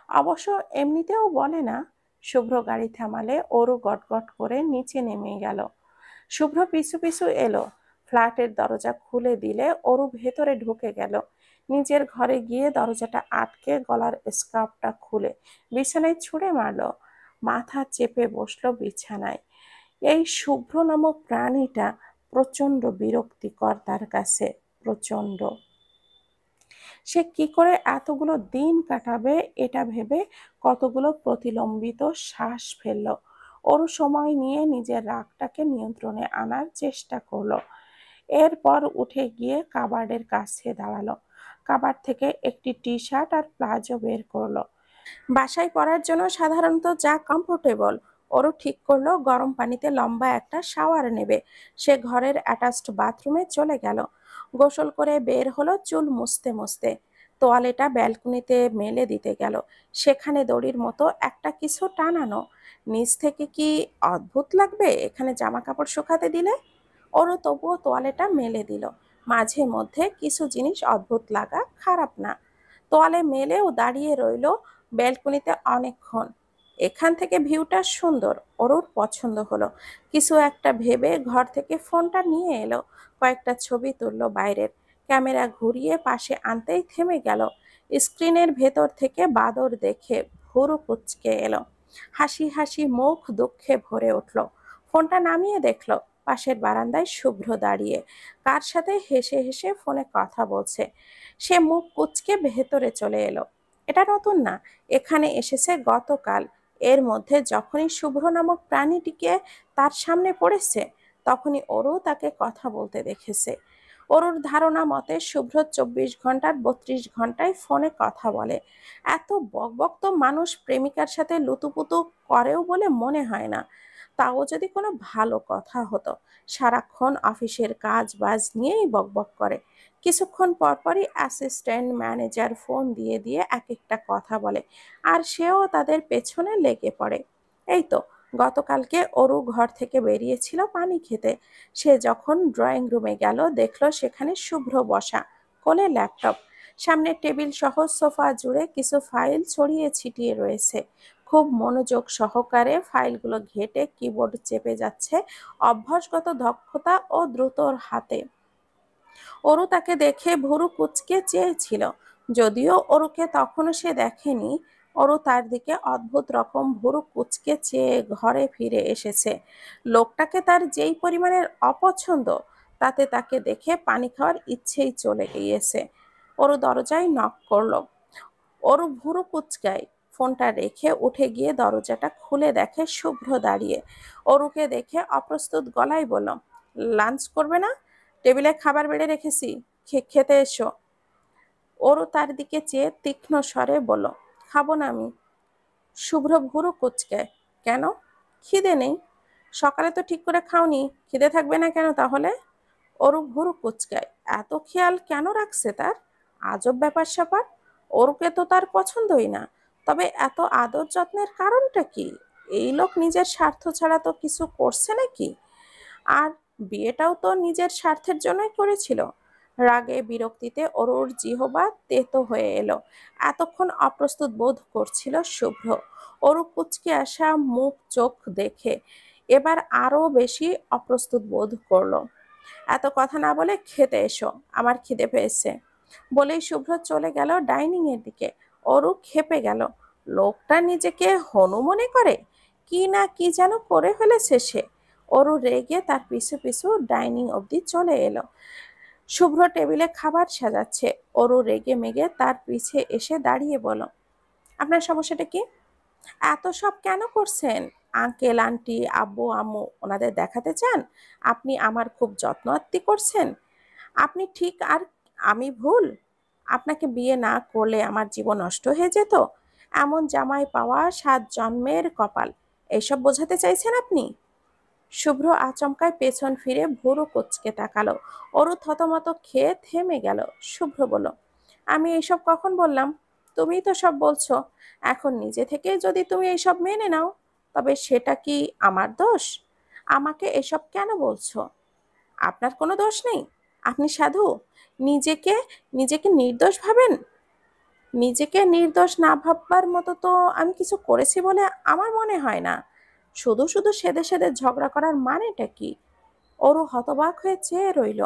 S1: অবশ্য এমনিতেও বলে না। শুভ্র গাড়ি থামালে অরু গটগট করে নিচে নেমে গেল। শুভ্র পিছু পিছু এলো। ফ্ল্যাটের দরজা খুলে দিলে অরু ভেতরে ঢুকে গেল। নিজের ঘরে গিয়ে দরজাটা আটকে গলার স্কার্ফটা খুলে বিছানায় ছুঁড়ে মারল। মাথা চেপে বসলো বিছানায়। এই শুভ্র নামক প্রাণীটা প্রচন্ড বিরক্তিকর তার কাছে, প্রচন্ড। সে কি করে এতগুলো দিন কাটাবে এটা ভেবে কতগুলো প্রতিলম্বিত শ্বাস ফেলল। ওর সময় নিয়ে নিজের রাগটাকে নিয়ন্ত্রণে আনার চেষ্টা করলো। এরপর উঠে গিয়ে কাবার্ডের কাছে দাঁড়ালো। কাবার্ড থেকে একটি টি শার্ট আর প্লাজো বের করলো। বাসায় পরার জন্য সাধারণত যা কমফোর্টেবল, ওরও ঠিক করলো গরম পানিতে লম্বা একটা শাওয়ার নেবে। সে ঘরের অ্যাটাচড বাথরুমে চলে গেল। গোসল করে বের হলো চুল মুছতে মুছতে। তোয়ালেটা ব্যালকনিতে মেলে দিতে গেল। সেখানে দড়ির মতো একটা কিছু টানানো। নিচ থেকে কি অদ্ভুত লাগবে এখানে জামা কাপড় শুকাতে দিলে? ওরও তবুও তোয়ালেটা মেলে দিল। মাঝে মধ্যে কিছু জিনিস অদ্ভুত লাগা খারাপ না। তোয়ালে মেলেও দাঁড়িয়ে রইল ব্যালকনিতে অনেকক্ষণ। এখান থেকে ভিউটা সুন্দর, ওরও পছন্দ হলো। কিছু একটা ভেবে ঘর থেকে ফোনটা নিয়ে এলো। কয়েকটা ছবি তুললো বাইরের। ক্যামেরা ঘুরিয়ে পাশে আনতেই থেমে গেল। স্ক্রিনের ভেতর থেকে বাদর দেখে ভুরু কুঁচকে এলো। হাসি হাসি মুখ দুঃখে ভরে উঠল। ফোনটা নামিয়ে দেখলো পাশের বারান্দায় শুভ্র দাঁড়িয়ে কার সাথে হেসে হেসে ফোনে কথা বলছে। সে মুখ কুঁচকে ভেতরে চলে এলো। এটা নতুন না, এখানে এসেছে গতকাল। এর মধ্যে যখনই শুভ্র নামক প্রাণীটিকে তার সামনে পড়েছে, তখনই ওরও তাকে কথা বলতে দেখেছে। ওরুর ধারণা মতে শুভ্র 24 ঘন্টার 32 ঘন্টায় ফোনে কথা বলে। এত বকবক তো মানুষ প্রেমিকার সাথে লুতুপুতু করেও বলে মনে হয় না। তাও যদি কোনো ভালো কথা হতো। সারাক্ষণ অফিসের কাজ বাজ নিয়েই বকবক করে। কিছুক্ষণ পরপরই অ্যাসিস্ট্যান্ট ম্যানেজার ফোন দিয়ে দিয়ে এক একটা কথা বলে, আর সেও তাদের পেছনে লেগে পড়ে। এই তো গতকালকে অরু ঘর থেকে বেরিয়েছিল পানি খেতে। সে যখন ড্রয়িং রুমে গেল দেখলো সেখানে শুভ্র বসা, কোলে ল্যাপটপ, সামনে টেবিল সহ সোফা জুড়ে কিছু ফাইল ছড়িয়ে ছিটিয়ে রয়েছে। খুব মনোযোগ সহকারে ফাইলগুলো ঘেঁটে কিবোর্ড চেপে যাচ্ছে অভ্যাসগত দক্ষতা ও দ্রুতর হাতে। অরু তাকে দেখে ভুরু কুঁচকে চেয়েছিল, যদিও অরুকে তখনও সে দেখেনি। অরু তার দিকে অদ্ভুত রকম ভুরু কুঁচকে চেয়ে ঘরে ফিরে এসেছে। লোকটাকে তার যেই পরিমাণের অপছন্দ, তাতে তাকে দেখে পানি খাওয়ার ইচ্ছেই চলে গিয়েছে। অরু দরজায় নক করলো। অরু ভুরু কুঁচকায় ফোনটা রেখে উঠে গিয়ে দরজাটা খুলে দেখে শুভ্র দাঁড়িয়ে। অরুকে দেখে অপ্রস্তুত গলায় বলল, লাঞ্চ করবে না? টেবিলে খাবার বেড়ে রেখেছি, খেতে এসো। অরু তার দিকে চেয়ে তীক্ষ্ণ স্বরে বলল, খাবো না আমি। শুভ্র ভুরু কুঁচকায়, কেন? খিদে নেই। সকালে তো ঠিক করে খাওনি, খিদে থাকবে না কেন তাহলে? অরু ভুরু কুঁচকায়, এত খেয়াল কেন রাখছে তার? আজব ব্যাপার স্যাপার। অরুকে তো তার পছন্দই না, তবে এত আদর যত্নের কারণটা কি? এই লোক নিজের স্বার্থ ছাড়া তো কিছু করছে নাকি? আর বিয়েটাও তো নিজের স্বার্থের জন্যই করেছিল। রাগে বিরক্তিতে অরুর জিহবা তেতো হয়ে এলো। এতক্ষণ অপ্রস্তুত বোধ করছিল শুভ্র। অরু কুঁচকে আসা মুখ চোখ দেখে এবার আরো বেশি অপ্রস্তুত বোধ করলো। এত কথা না বলে খেতে এসো, আমার খিদে পেয়েছে। বলেই শুভ্র চলে গেল ডাইনিং এর দিকে। অরু ক্ষেপে গেল, লোকটা নিজেকে হনু মনে করে, কি না কি যেন করে ফেলেছে সে। অরু রেগে তার পিছু পিছু ডাইনিং অবধি চলে এলো। শুভ্র টেবিলে খাবার সাজাচ্ছে। অরু রেগে মেগে তার পিছে এসে দাঁড়িয়ে বলল, আপনার সমস্যাটা কি? এত সব কেন করছেন? আঙ্কেল আন্টি আব্বু আম্মু ওনাদের দেখাতে চান আপনি আমার খুব যত্ন আত্তি করছেন? আপনি ঠিক আর আমি ভুল? আপনাকে বিয়ে না করলে আমার জীবন নষ্ট হয়ে যেত? এমন জামাই পাওয়া 7 জন্মের কপাল, এইসব বোঝাতে চাইছেন আপনি? শুভ্র আচমকায় পেছন ফিরে ভুরু কুঁচকে তাকালো। অরু থতমত খেয়ে থেমে গেল। শুভ্র বলল, আমি এইসব কখন বললাম? তুমিই তো সব বলছো। এখন নিজে থেকে যদি তুমি এইসব মেনে নাও, তবে সেটা কি আমার দোষ? আমাকে এসব কেন বলছো? আপনার কোনো দোষ নেই। আপনি সাধু। নিজেকে নিজেকে নির্দোষ ভাবেন। নিজেকে নির্দোষ না ভাববার মতো তো আমি কিছু করেছি বলে আমার মনে হয় না। শুধু শুধু সেদে সেদে ঝগড়া করার মানেটা কি? অরু হতবাক হয়ে চেয়ে রইল।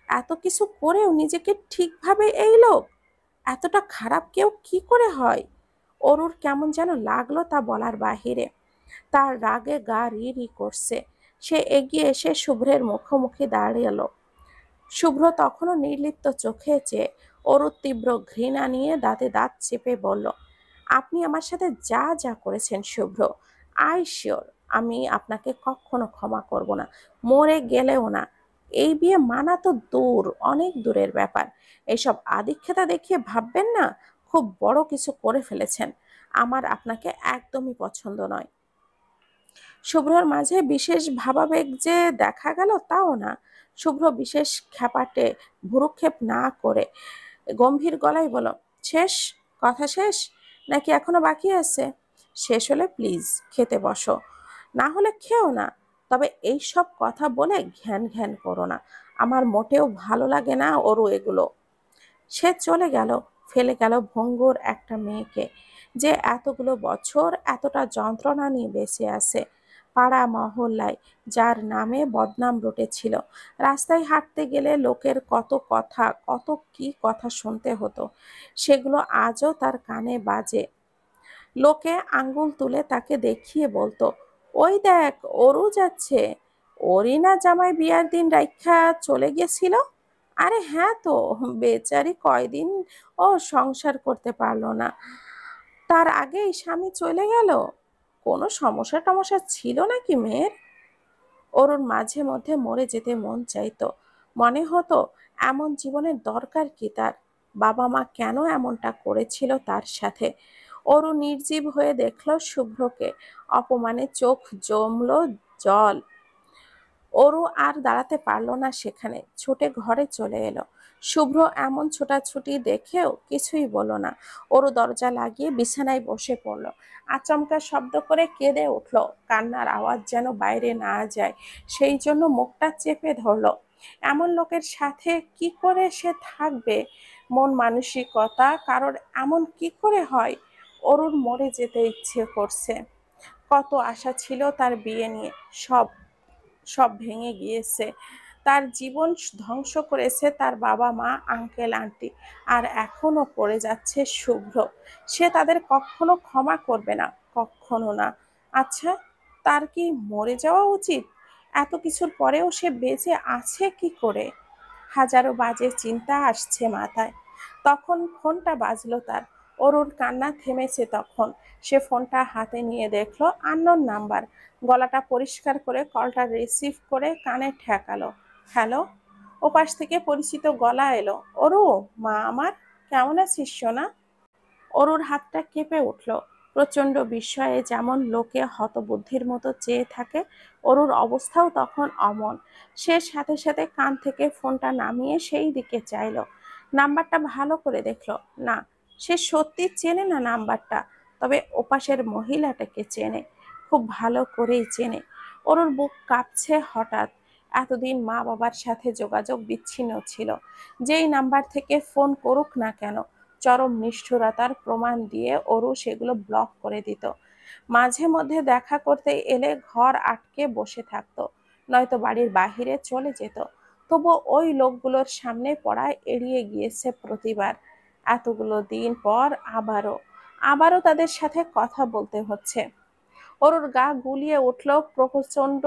S1: এত কিছু করেও নিজেকে ঠিকভাবে এই লোক, এতটা খারাপ কেউ কি করে হয়? অরুর কেমন যেন লাগলো তা বলার বাহিরে। তার রাগে গা রি রি করছে। সে এগিয়ে এসে শুভ্রের মুখোমুখি দাঁড়ালো। শুভ্র তখনও নির্লিপ্ত চোখে চেয়ে অরুর তীব্র ঘৃণা নিয়ে দাঁতে দাঁত চেপে বলল, আপনি আমার সাথে যা যা করেছেন শুভ্র, আই শিওর আমি আপনাকে কখনো ক্ষমা করব না, মরে গেলেও না। এই বিয়ে মানা তো দূর, অনেক দূরের ব্যাপার। এইসব আদিক্ষেতা দেখিয়ে ভাববেন না খুব বড় কিছু করে ফেলেছেন। আমার আপনাকে একদমই পছন্দ নয়। শুভ্রর মাঝে বিশেষ ভাবাবেগ যে দেখা গেল তাও না। শুভ্র বিশেষ খ্যাপাটে ভ্রুক্ষেপ না করে গম্ভীর গলায় বলল, শেষ? কথা শেষ নাকি এখনো বাকি আছে? শেষ হলে প্লিজ খেতে বসো, না হলে খেও না। তবে এই সব কথা বলে ঘ্যান ঘ্যান করো না, আমার মোটেও ভালো লাগে না ওরু এগুলো। সে চলে গেল, ফেলে গেল ভঙ্গুর একটা মেয়েকে, যে এতগুলো বছর এতটা যন্ত্রণা নিয়ে বেঁচে আছে। পাড়া মহল্লায় যার নামে বদনাম রটেছিল। রাস্তায় হাঁটতে গেলে লোকের কত কথা, কত কি কথা শুনতে হতো, সেগুলো আজও তার কানে বাজে। লোকে আঙ্গুল তুলে তাকে দেখিয়ে বলতো, ওই দেখ ওরও যাচ্ছে, ওরই না জামাই বিয়ার দিন রাইখা চলে গেছিল। আরে হ্যাঁ তো, বেচারি কয়দিন ও সংসার করতে পারলো না, তার আগেই স্বামী চলে গেল। কোনো সমস্যা টমস্যা ছিল নাকি মেয়ের? অরুণ মাঝে মধ্যে মরে যেতে মন চাইতো। মনে হতো এমন জীবনের দরকার কি তার? বাবা মা কেন এমনটা করেছিল তার সাথে? অরু নির্জীব হয়ে দেখল শুভ্রকে। অপমানে চোখ জমল জল। অরু আর দাঁড়াতে পারল না সেখানে, ছুটে ঘরে চলে এলো। শুভ্র এমন ছোটাছুটি দেখেও কিছুই বলল না। অরু দরজা লাগিয়ে বিছানায় বসে পড়ল। আচমকা শব্দ করে কেঁদে উঠল। কান্নার আওয়াজ যেন বাইরে না যায়, সেই জন্য মুখটা চেপে ধরল। এমন লোকের সাথে কি করে সে থাকবে? মন মানসিকতা কারোর এমন কি করে হয়? অরুর মরে যেতে ইচ্ছে করছে। কত আশা ছিল তার বিয়ে নিয়ে, সব সব ভেঙে গিয়েছে। তার জীবন ধ্বংস করেছে তার বাবা মা, আঙ্কেল আন্টি, আর এখনো পড়ে যাচ্ছে শুভ্র। সে তাদের কখনো ক্ষমা করবে না, কখনো না। আচ্ছা, তার কি মরে যাওয়া উচিত? এত কিছুর পরেও সে বেঁচে আছে কি করে? হাজারো বাজে চিন্তা আসছে মাথায়। তখন ফোনটা বাজলো তার। অরুর কান্না থেমেছে তখন। সে ফোনটা হাতে নিয়ে দেখলো আননোন নাম্বার। গলাটা পরিষ্কার করে কলটা রিসিভ করে কানে ঠেকালো। হ্যালো। ওপাশ থেকে পরিচিত গলা এলো। অরু, মা আমার, কেমন আছিস সোনা? অরুর হাতটা কেঁপে উঠল। প্রচন্ড বিস্ময়ে যেমন লোকে হতবুদ্ধির মতো চেয়ে থাকে, অরুর অবস্থাও তখন অমন। সে সাথে সাথে কান থেকে ফোনটা নামিয়ে সেই দিকে চাইল। নাম্বারটা ভালো করে দেখলো। না, সে সত্যি চেনে না নাম্বারটা। তবে ওপাশের মহিলাটাকে চেনে, খুব ভালো করেই চেনে। অরুর বুক কাঁপছে হঠাৎ। এতদিন মা বাবার সাথে যোগাযোগ বিচ্ছিন্ন ছিল। যেই নাম্বার থেকে ফোন করুক না কেন, চরম নিষ্ঠুরতার প্রমাণ দিয়ে অরু সেগুলো ব্লক করে দিত। মাঝে মধ্যে দেখা করতে এলে ঘর আটকে বসে থাকতো, নয়তো বাড়ির বাহিরে চলে যেত। তবু ওই লোকগুলোর সামনে পড়ায় এড়িয়ে গিয়েছে প্রতিবার। এতগুলো দিন পর আবারও আবারও তাদের সাথে কথা বলতে হচ্ছে। অরুর গা গুলিয়ে উঠল প্রচন্ড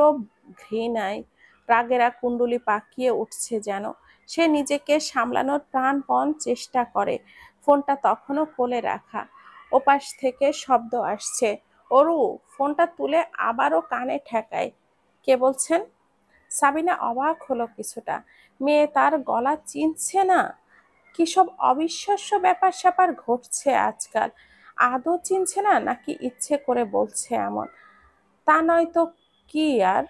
S1: ঘৃণায়। রাগেরা কুণ্ডলি পাকিয়ে উঠছে যেন। সে নিজেকে সামলানোর প্রাণপণ চেষ্টা করে। ফোনটা তখনও কোলে রাখা। ওপাশ থেকে শব্দ আসছে। অরু ফোনটা তুলে আবারও কানে ঠেকায়। কে বলছেন? সাবিনা অবাক হলো কিছুটা। মেয়ে তার গলা চিনছে না। কি সব অবিশ্বাস্য ব্যাপার স্যাপার ঘটছে আজকাল। আদৌ চিনছে না, নাকি ইচ্ছে করে বলছে এমন? তা নয়তো কি আর।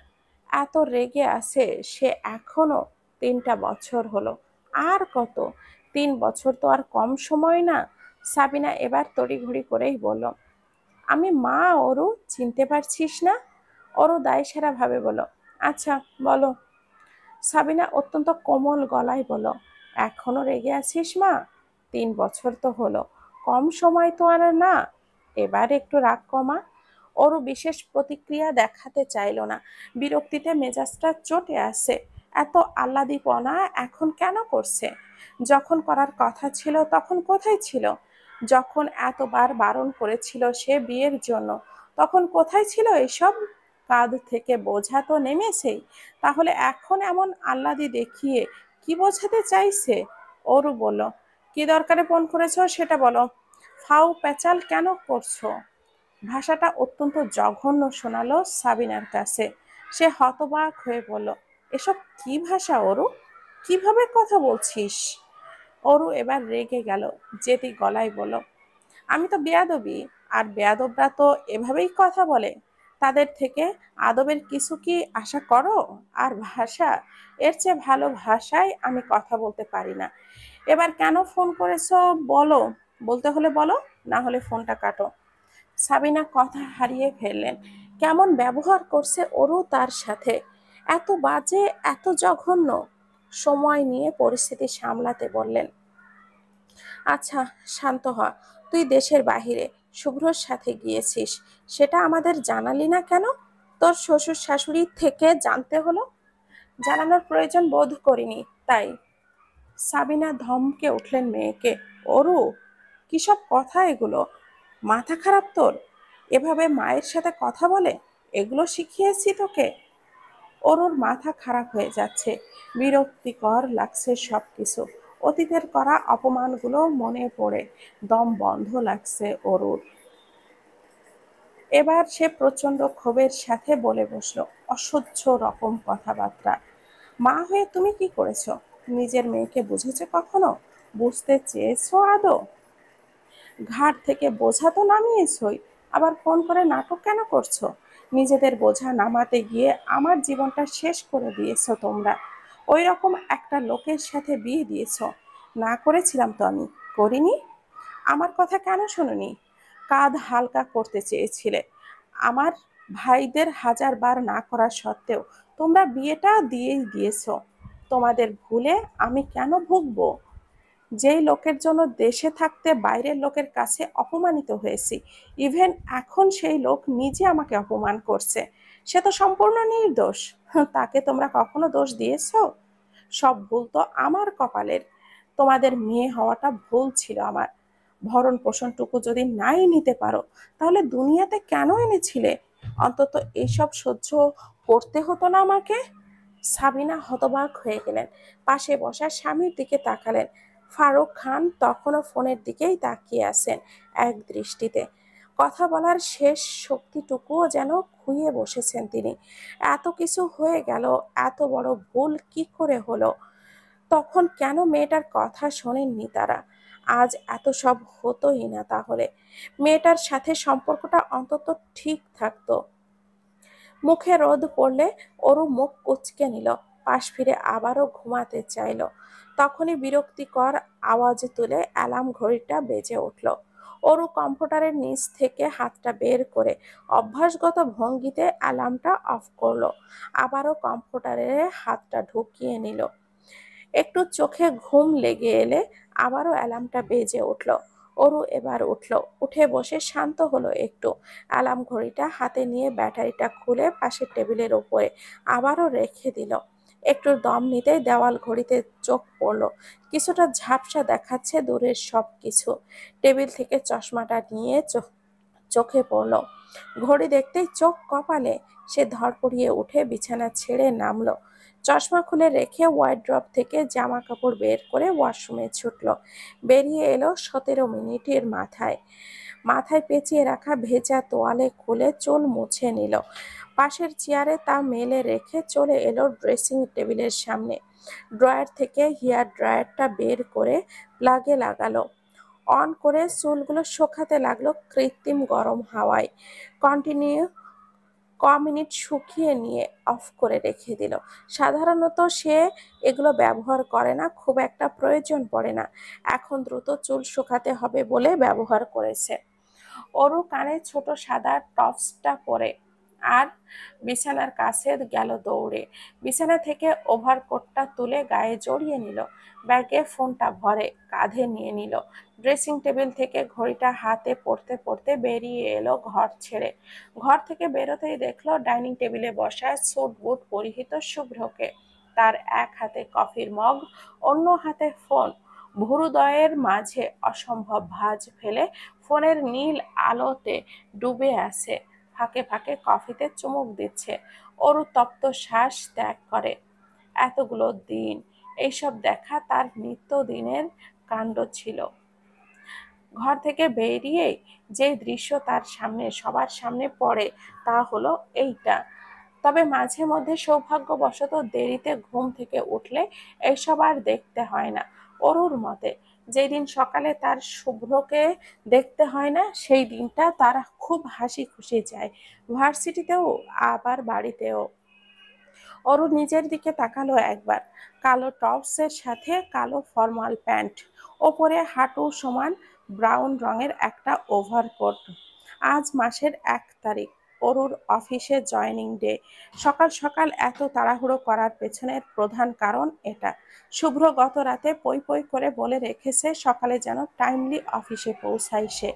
S1: এত রেগে আছে সে এখনো। 3টা বছর হলো। আর কত? 3 বছর তো আর কম সময় না। সাবিনা এবার তড়িঘড়ি করেই বলল, আমি মা অরু, চিনতে পারছিস না? অরু দায়সারা ভাবে বলল, আচ্ছা বলো। সাবিনা অত্যন্ত কোমল গলায় বলল, এখনো রেগে আছিস মা? 3 বছর তো হলো, কম সময় তো আর না। এবার একটু রাগ কমা। ওরও বিশেষ প্রতিক্রিয়া দেখাতে চাইল না। বিরক্তিতে মেজাজটা চটে আসে। এত আহ্লাদীপনা এখন কেন করছে? যখন করার কথা ছিল তখন কোথায় ছিল? যখন এতবার বারণ করেছিল সে বিয়ের জন্য, তখন কোথায় ছিল এসব? কাঁধ থেকে বোঝা তো নেমেছেই। তাহলে এখন এমন আহ্লাদি দেখিয়ে কি বোঝাতে চাইছে? ওরও বলল, কি দরকারে ফোন করেছো সেটা বলো। ফাউ প্যাচাল কেন করছো? ভাষাটা অত্যন্ত জঘন্য শোনালো সাবিনার কাছে। সে হতবাক হয়ে বলল, এসব কি ভাষা অরু? কিভাবে কথা বলছিস? অরু এবার রেগে গেল, জেদি গলায় বলল, আমি তো বেয়াদবি, আর বেয়াদবরা তো এভাবেই কথা বলে। তাদের থেকে আদবের কিছু কি আশা করো? আর ভাষা, এর চেয়ে ভালো ভাষায় আমি কথা বলতে পারি না। এবার কেন ফোন করেছো বলো। বলতে হলে বলো, না হলে ফোনটা কাটো। সাবিনা কথা হারিয়ে ফেললেন। কেমন ব্যবহার করছে অরু তার সাথে! এত বাজে, এত জঘন্য! সময় নিয়ে পরিস্থিতি সামলাতে বললেন, আচ্ছা শান্ত হ। তুই দেশের বাহিরে শুভ্রর সাথে গিয়েছিস, সেটা আমাদের জানালি না কেন? তোর শ্বশুর শাশুড়ি থেকে জানতে হলো? জানানোর প্রয়োজন বোধ করিনি তাই। সাবিনা ধমকে উঠলেন মেয়েকে। অরু, কিসব কথা এগুলো? মাথা খারাপ তোর? এভাবে মায়ের সাথে কথা বলে? এগুলো শিখিয়েছি তোকে? অরুর মাথা খারাপ হয়ে যাচ্ছে। বিরক্তিকর লাগছে সবকিছু। অতীতের করা অপমানগুলো মনে পড়ে দম বন্ধ লাগছে অরুর। এবার সে প্রচন্ড ক্ষোভের সাথে বলে বসলো, অসহ্য রকম কথাবার্তা। মা হয়ে তুমি কি করেছো? নিজের মেয়েকে বুঝেছো কখনো? বুঝতে চেয়েছো আদৌ? ঘাড় থেকে বোঝা তো নামিয়েছই, আবার ফোন করে নাটক কেন করছো? নিজেদের বোঝা নামাতে গিয়ে আমার জীবনটা শেষ করে দিয়েছো তোমরা। ওই রকম একটা লোকের সাথে বিয়ে দিয়েছো। না করেছিলাম তো আমি? করিনি? আমার কথা কেন শোনোনি? কাঁধ হালকা করতে চেয়েছিলে। আমার ভাইদের হাজারবার না করা সত্ত্বেও তোমরা বিয়েটা দিয়েই দিয়েছো। তোমাদের ভুলে আমি কেন ভুগবো? যেই লোকের জন্য দেশে থাকতে বাইরের লোকের কাছে অপমানিত হয়েছি, ইভেন এখন সেই লোক নিজে আমাকে অপমান করছে, সে তো সম্পূর্ণ নির্দোষ। তাকে তোমরা কখনো দোষ দিয়েছো? সব ভুল তো আমার কপালের। তোমাদের মেয়ে হওয়াটা ভুল ছিল আমার। ভরণ পোষণটুকু যদি নাই নিতে পারো, তাহলে দুনিয়াতে কেন এনেছিলে? অন্তত এইসব সহ্য করতে হতো না আমাকে। সাবিনা হতবাক হয়ে গেলেন। পাশে বসা স্বামীর দিকে তাকালেন। ফারুক খান তখনও ফোনের দিকেই তাকিয়ে আছেন এক দৃষ্টিতে। কথা বলার শেষ শক্তিটুকুও যেন খুইয়ে বসেছেন তিনি। এত কিছু হয়ে গেল, এত বড় ভুল কি করে হলো? তখন কেন মেয়েটার কথা শোনেননি তারা? আজ এত সব হতোই না তাহলে। মেয়েটার সাথে সম্পর্কটা অন্তত ঠিক থাকতো। মুখে রোদ পড়লে অরু মুখ কুঁচকে নিল, পাশ ফিরে আবারও ঘুমাতে চাইল। তখনই বিরক্তিকর আওয়াজ তুলে অ্যালার্ম ঘড়িটা বেজে উঠল। অরু কম্পিউটারের নিচ থেকে হাতটা বের করে অভ্যাসগত ভঙ্গিতে অ্যালার্মটা অফ করলো। আবারও কম্পিউটারে হাতটা ঢুকিয়ে নিল। একটু চোখে ঘুম লেগে এলে আবারও অ্যালার্মটা বেজে উঠল। অরু এবার উঠল, উঠে বসে শান্ত হলো একটু। অ্যালার্ম ঘড়িটা হাতে নিয়ে ব্যাটারিটা খুলে পাশের টেবিলের উপরে আবারও রেখে দিল। একটু দম নিতেই দেওয়াল ঘড়িতে চোখ পড়ল। কিছুটা ঝাপসা দেখাচ্ছে দূরের সব কিছু। টেবিল থেকে চশমাটা নিয়ে চোখে পড়ল। ঘড়ি দেখতেই চোখ কপালে। সে ধড়পড়িয়ে উঠে বিছানা ছেড়ে নামলো। চশমা খুলে রেখে ওয়ার্ড্রপ থেকে জামা কাপড় বের করে ওয়াশরুমে ছুটল। বেরিয়ে এলো 17 মিনিটের মাথায়। মাথায় পেঁচিয়ে রাখা ভেজা তোয়ালে খুলে চুল মুছে নিল। পাশের চেয়ারে তা মেলে রেখে চলে এলো ড্রেসিং টেবিলের সামনে। ড্রয়ার থেকে হেয়ার ড্রায়ারটা বের করে প্লাগে লাগালো। অন করে চুলগুলো শুকাতে লাগলো কৃত্রিম গরম হাওয়ায়। কন্টিনিউ মিনিট শুকিয়ে নিয়ে অফ করে রেখে দিল। সাধারণত সে এগুলো ব্যবহার করে না, খুব একটা প্রয়োজন পড়ে না। এখন দ্রুত চুল শুকাতে হবে বলে ব্যবহার করেছে। অরু কানে ছোট সাদা টপসটা পরে আর বিছানার কাছে গেল দৌড়ে। বিছানা থেকে ওভারকোটটা তুলে গায়ে জড়িয়ে নিল। ব্যাগে ফোনটা ভরে কাঁধে নিয়ে নিল। ড্রেসিং টেবিল থেকে ঘড়িটা হাতে পড়তে পড়তে বেরিয়ে এলো ঘর ছেড়ে। ঘর থেকে বেরোতেই দেখলো ডাইনিং টেবিলে বসা স্যুট বুট পরিহিত শুভ্রকে। তার এক হাতে কফির মগ, অন্য হাতে ফোন। ভুরুদয়ের মাঝে অসম্ভব ভাঁজ ফেলে ফোনের নীল আলোতে ডুবে আছে। ফাঁকে ফাঁকে কফিতে চুমুক দিচ্ছে। অরু তপ্ত শ্বাস ত্যাগ করে। এতগুলো দিন এইসব দেখা তার নিত্যদিনের কাণ্ড ছিল। ঘর থেকে বেরিয়েই যে দৃশ্য তার সামনে সবার সামনে পড়ে তা হলো এইটা। তবে মাঝে মধ্যে সৌভাগ্যবশত দেরিতে ঘুম থেকে উঠলে এইসব আর দেখতে হয় না। অরুর মতে যেদিন সকালে তার শুভ্রকে দেখতে হয় না, সেই দিনটা তারা খুব হাসি খুশি যায়, ভার্সিটিতেও আবার বাড়িতেও। অরু নিজের দিকে তাকালো একবার। কালো টপসের সাথে কালো ফর্মাল প্যান্ট, ওপরে হাঁটু সমান ব্রাউন রঙের একটা ওভারকোট। আজ মাসের 1 তারিখ, অরুর অফিসে জয়েনিং ডে। সকাল সকাল এত তাড়াহুড়ো করার পেছনের প্রধান কারণ এটা। শুভ্র গত রাতে পই পই করে বলে রেখেছে সকালে যেন টাইমলি অফিসে পৌঁছায় সে,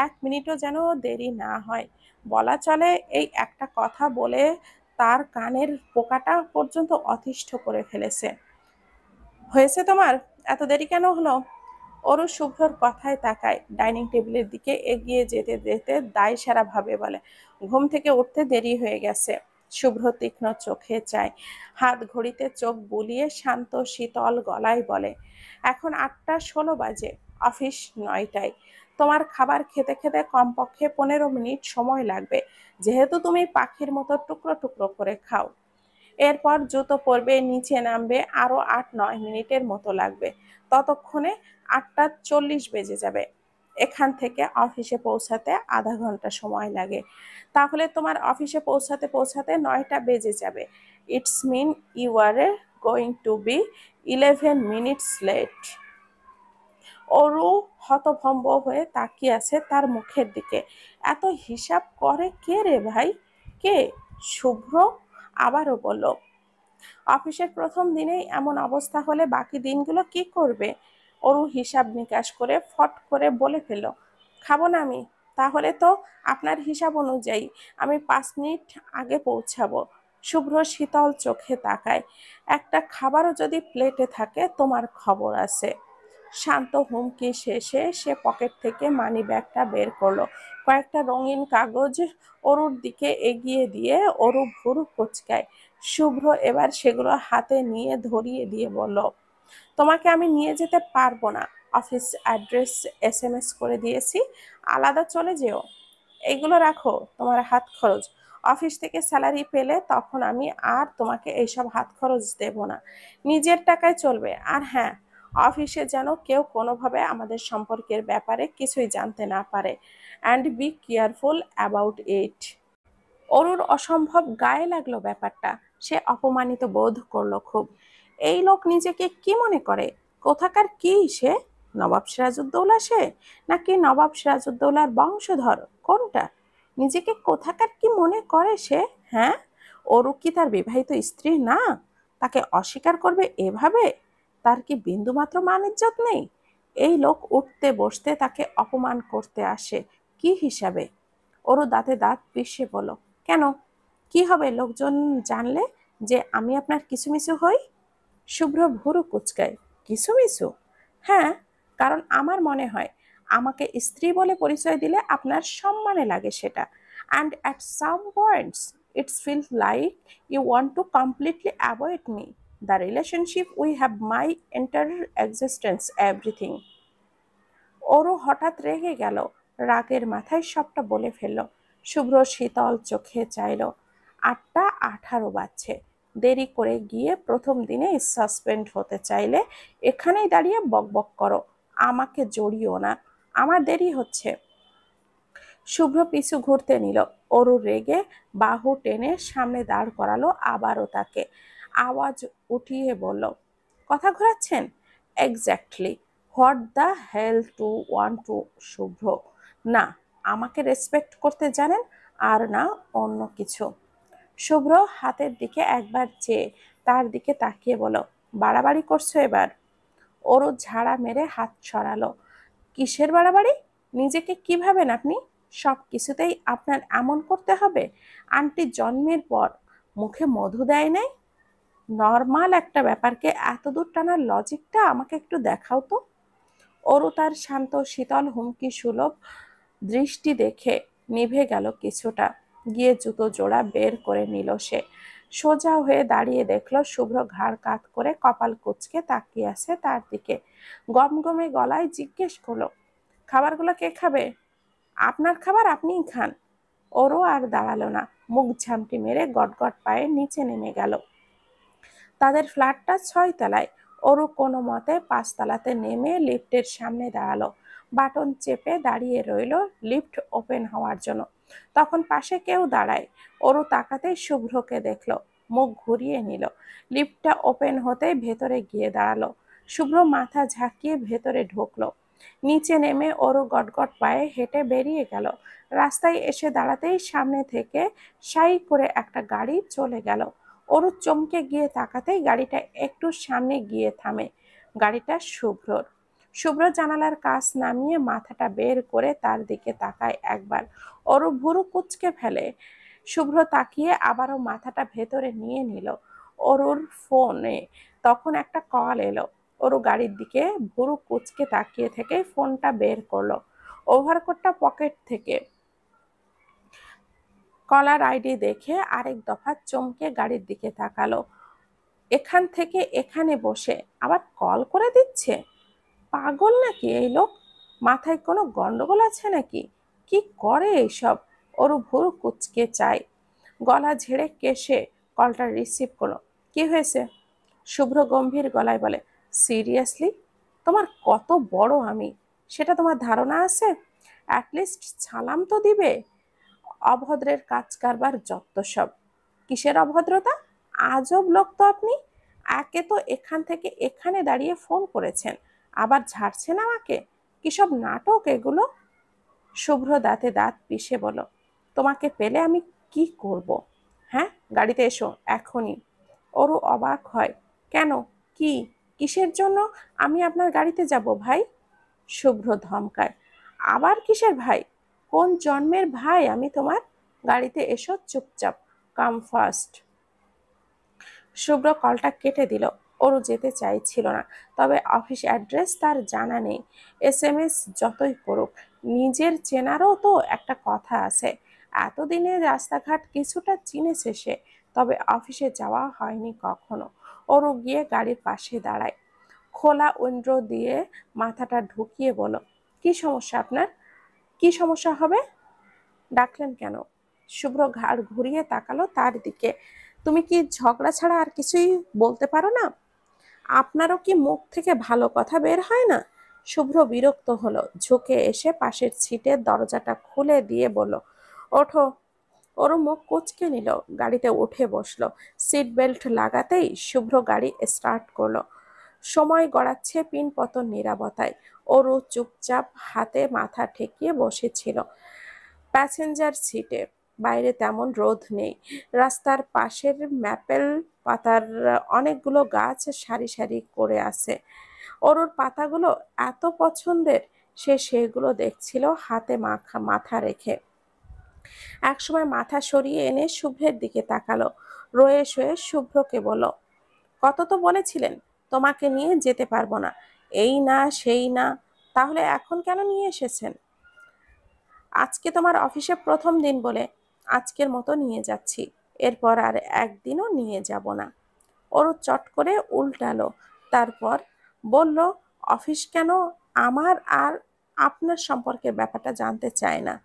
S1: 1 মিনিটও যেন দেরি না হয়। বলা চলে এই একটা কথা বলে তার কানের পোকাটা পর্যন্ত অতিষ্ঠ করে ফেলেছে। হয়েছে তোমার? এত দেরি কেন হলো? অরু শুভ্রর কথায় তাকায়, ডাইনিং টেবিলের দিকে এগিয়ে যেতে যেতে দায়সারা ভাবে বলে, ঘুম থেকে উঠতে দেরি হয়ে গেছে। শুভ্র তীক্ষ্ণ চোখে চায়, হাত ঘড়িতে চোখ বুলিয়ে শান্ত শীতল গলায় বলে, এখন 8টা 16 বাজে, অফিস 9টায়। তোমার খাবার খেতে খেতে কমপক্ষে 15 মিনিট সময় লাগবে, যেহেতু তুমি পাখির মতো টুকরো টুকরো করে খাও। এরপর জুতো পরবে, নিচে নামবে, আরো 8-9 মিনিটের মতো লাগবে। ততক্ষণে 8টা 40 বেজে যাবে। এখান থেকে অফিসে পৌঁছাতে আধা ঘন্টা সময় লাগে। তাহলে তোমার অফিসে পৌঁছাতে পৌঁছাতে 9টা বেজে যাবে। It's mean you are going to be 11 minutes late. Aru হতভম্ব হয়ে তাকিয়ে আছে তার মুখের দিকে। এত হিসাব করে কে রে ভাই? কে? শুভ্র আবারও বলল, অফিসের প্রথম দিনেই এমন অবস্থা হলে বাকি দিনগুলো কি করবে? অরু হিসাব নিকাশ করে ফট করে বলে ফেলল, খাবো না আমি। তাহলে তো আপনার হিসাব অনুযায়ী আমি 5 মিনিট আগে পৌঁছাবো। শুভ্র শীতল চোখে তাকায়। একটা খাবারও যদি প্লেটে থাকে তোমার খবর আছে। শান্ত হুমকি শেষে সে পকেট থেকে মানি ব্যাগটা বের করলো। কয়েকটা রঙিন কাগজ অরুর দিকে এগিয়ে দিয়ে অরু ভুরু কুচকায়। শুভ্র এবার সেগুলো হাতে নিয়ে ধরিয়ে দিয়ে বলল, তোমাকে আমি নিয়ে যেতে পারবো না। অফিস অ্যাড্রেস SMS করে দিয়েছি, আলাদা চলে যেও। এগুলো রাখো, তোমার হাত খরচ। অফিস থেকে স্যালারি পেলে তখন আমি আর তোমাকে এইসব হাত খরচ দেব না, নিজের টাকায় চলবে। আর হ্যাঁ, অফিসে যেন কেউ কোনোভাবে আমাদের সম্পর্কের ব্যাপারে কিছুই জানতে না পারে। And be careful about it. অরুর অসম্ভব গায়ে লাগলো ব্যাপারটা। সে অপমানিত বোধ করলো খুব। এই লোক নিজেকে কি মনে করে? কোথাকার কি সে? নবাব সিরাজউদ্দৌলা সে, নাকি নবাব সিরাজউদ্দৌলার বংশধর? কোনটা? নিজেকে কোথাকার কি মনে করে সে? হ্যাঁ, অরু কি তার বিবাহিত স্ত্রী না? তাকে অস্বীকার করবে এভাবে? তার কি বিন্দুমাত্র মান ইজ্জত নেই? এই লোক উঠতে বসতে তাকে অপমান করতে আসে কি হিসাবে? অরু দাঁতে দাঁত পিষে বলল, কেন, কি হবে লোকজন জানলে যে আমি আপনার কিসুমিসু হই? শুভ্র ভুরু কুচকায়। কিসুমিসু? হ্যাঁ, কারণ আমার মনে হয় আমাকে স্ত্রী বলে পরিচয় দিলে আপনার সম্মানে লাগে সেটা। And at some points it's feel like you want to completely avoid me, the relationship we have, my entire existence, everything. ওরও হঠাৎ রেগে গেল, রাগের মাথায় সবটা বলে ফেলল। শুভ্র শীতল চোখে চাইল। 8টা 18 বাজছে। দেরি করে গিয়ে প্রথম দিনে সাসপেন্ড হতে চাইলে এখানেই দাঁড়িয়ে বকবক করো, আমাকে জড়িও না, আমার দেরি হচ্ছে। শুভ্র পিছু ঘুরতে নিল। অরু রেগে বাহু টেনে সামনে দাঁড় করালো আবারও তাকে। আওয়াজ উঠিয়ে বলল, কথা ঘোরাচ্ছেন? Exactly what the hell to want to Shubhro. না আমাকে রেসপেক্ট করতে জানেন, আর না অন্য কিছু। শুভ্র হাতের দিকে একবার চেয়ে তার দিকে তাকিয়ে বলল, বাড়াবাড়ি করছো এবার। ওরও ঝাড়া মেরে হাত সরালো। কিসের বাড়াবাড়ি? নিজেকে কি ভাবেন আপনি? সব কিছুতেই আপনার এমন করতে হবে? আন্টি জন্মের পর মুখে মধু দেয় নাই? নর্মাল একটা ব্যাপারকে এত দূর টানার লজিকটা আমাকে একটু দেখাও তো। অরু তার শান্ত শীতল হুমকি সুলভ দৃষ্টি দেখে নিভে গেল কিছুটা। গিয়ে জুতো জোড়া বের করে নিল সে। সোজা হয়ে দাঁড়িয়ে দেখল শুভ্র ঘাড় কাত করে কপাল কুঁচকে তাকিয়ে আছে তার দিকে। গমগমে গলায় জিজ্ঞেস করলো, খাবারগুলো কে খাবে? আপনার খাবার আপনিই খান। ওরও আর দাঁড়ালো না, মুখ ঝামটি মেরে গটগট পায়ে নিচে নেমে গেল। তাদের ফ্ল্যাটটা 6 তলায়। অরু কোনো মতে 5 তলাতে নেমে লিফটের সামনে দাঁড়ালো। বাটন চেপে দাঁড়িয়ে রইল লিফট ওপেন হওয়ার জন্য। তখন পাশে কেউ দাঁড়ায়। অরু তাকাতেই শুভ্রকে দেখলো, মুখ ঘুরিয়ে নিল। লিফটটা ওপেন হতেই ভেতরে গিয়ে দাঁড়ালো। শুভ্র মাথা ঝাঁকিয়ে ভেতরে ঢুকলো। নিচে নেমে অরু গটগট পায়ে হেঁটে বেরিয়ে গেল। রাস্তায় এসে দাঁড়াতেই সামনে থেকে সাই করে একটা গাড়ি চলে গেল। অরু চমকে গিয়ে তাকাতেই গাড়িটা একটু সামনে গিয়ে থামে। গাড়িটা শুভ্রর। শুভ্র জানালার কাচ নামিয়ে মাথাটা বের করে তার দিকে তাকায় একবার। অরু ভুরু কুঁচকে ফেলে। শুভ্র তাকিয়ে আবারও মাথাটা ভেতরে নিয়ে নিল। অরুর ফোনে তখন একটা কল এলো। অরু গাড়ির দিকে ভুরু কুঁচকে তাকিয়ে থেকে ফোনটা বের করলো ওভারকোটটা পকেট থেকে। কলার আইডি দেখে আরেক দফা চমকে গাড়ির দিকে তাকালো। এখান থেকে এখানে বসে আবার কল করে দিচ্ছে? পাগল নাকি এই লোক? মাথায় কোনো গন্ডগোল আছে নাকি? কি করে এইসব? ওর ভুরু কুচকে চায়। গলা ঝেড়ে কেশে কলটা রিসিভ করলো। কি হয়েছে? শুভ্র গম্ভীর গলায় বলে, সিরিয়াসলি? তোমার কত বড় আমি সেটা তোমার ধারণা আছে? অ্যাটলিস্ট সালাম তো দিবে। অভদ্রের কাজ কারবার যত সব। কিসের অভদ্রতা? আজব লোক তো আপনি। একে তো এখান থেকে এখানে দাঁড়িয়ে ফোন করেছেন, আবার ঝাড়ছেন আমাকে। কিসব নাটক এগুলো? শুভ্র দাঁতে দাঁত পিষে বলো, তোমাকে পেলে আমি কি করব? হ্যাঁ, গাড়িতে এসো এখনই। ওরও অবাক হয়। কেন? কি? কিসের জন্য আমি আপনার গাড়িতে যাব ভাই? শুভ্র ধমকায়। আবার কিসের ভাই? কোন জন্মের ভাই আমি তোমার? গাড়িতে এসো চুপচাপ, কাম ফার্স্ট। শুভ্র কলটা কেটে দিল। ওরও যেতে চাইছিল না, তবে অফিস অ্যাড্রেস তার জানা নেই। এসএমএস যতই করুক, নিজের চেনারও তো একটা কথা আছে। এতদিনে রাস্তাঘাট কিছুটা চিনেছে সে, তবে অফিসে যাওয়া হয়নি কখনো। ওরও গিয়ে গাড়ির পাশে দাঁড়ায়, খোলা উইন্ডো দিয়ে মাথাটা ঢুকিয়ে বলল, কি সমস্যা আপনার? কি সমস্যা হবে? ডাকলেন কেন? শুভ্র ঘাড় ঘুরিয়ে তাকালো তার দিকে। তুমি কি ঝগড়া ছাড়া আর কিছুই বলতে পারো না? আপনারও কি মুখ থেকে ভালো কথা বের হয় না? শুভ্র বিরক্ত হলো, ঝুঁকে এসে পাশের সিটের দরজাটা খুলে দিয়ে বলল, ওঠো। ওরও মুখ কুঁচকে নিল, গাড়িতে উঠে বসলো। সিট বেল্ট লাগাতেই শুভ্র গাড়ি স্টার্ট করলো। সময় গড়াচ্ছে পিনপতন নীরবতায়। ওরও চুপচাপ হাতে মাথা ঠেকিয়ে বসেছিল প্যাসেঞ্জার সিটে। বাইরে তেমন রোদ নেই। রাস্তার পাশের ম্যাপেল পাতার অনেকগুলো গাছ সারি সারি করে আছে। ওর পাতাগুলো এত পছন্দের, সে সেগুলো দেখছিল হাতে মাথা রেখে। একসময় মাথা সরিয়ে এনে শুভ্রের দিকে তাকালো, রয়ে শয়ে শুভ্রকে বলল, কত তো বলেছিলেন তোমাকে নিয়ে যেতে পারবো না, এই না সেই না, তাহলে এখন কেন নিয়ে এসেছেন? আজকে তোমার অফিসে প্রথম দিন বলে আজকের মতো নিয়ে যাচ্ছি, এরপর আর একদিনও নিয়ে যাব না। ওরও চট করে উল্টালো, তারপর বলল, অফিস কেন? আমার আর আপনার সম্পর্কের ব্যাপারটা জানতে চায় না।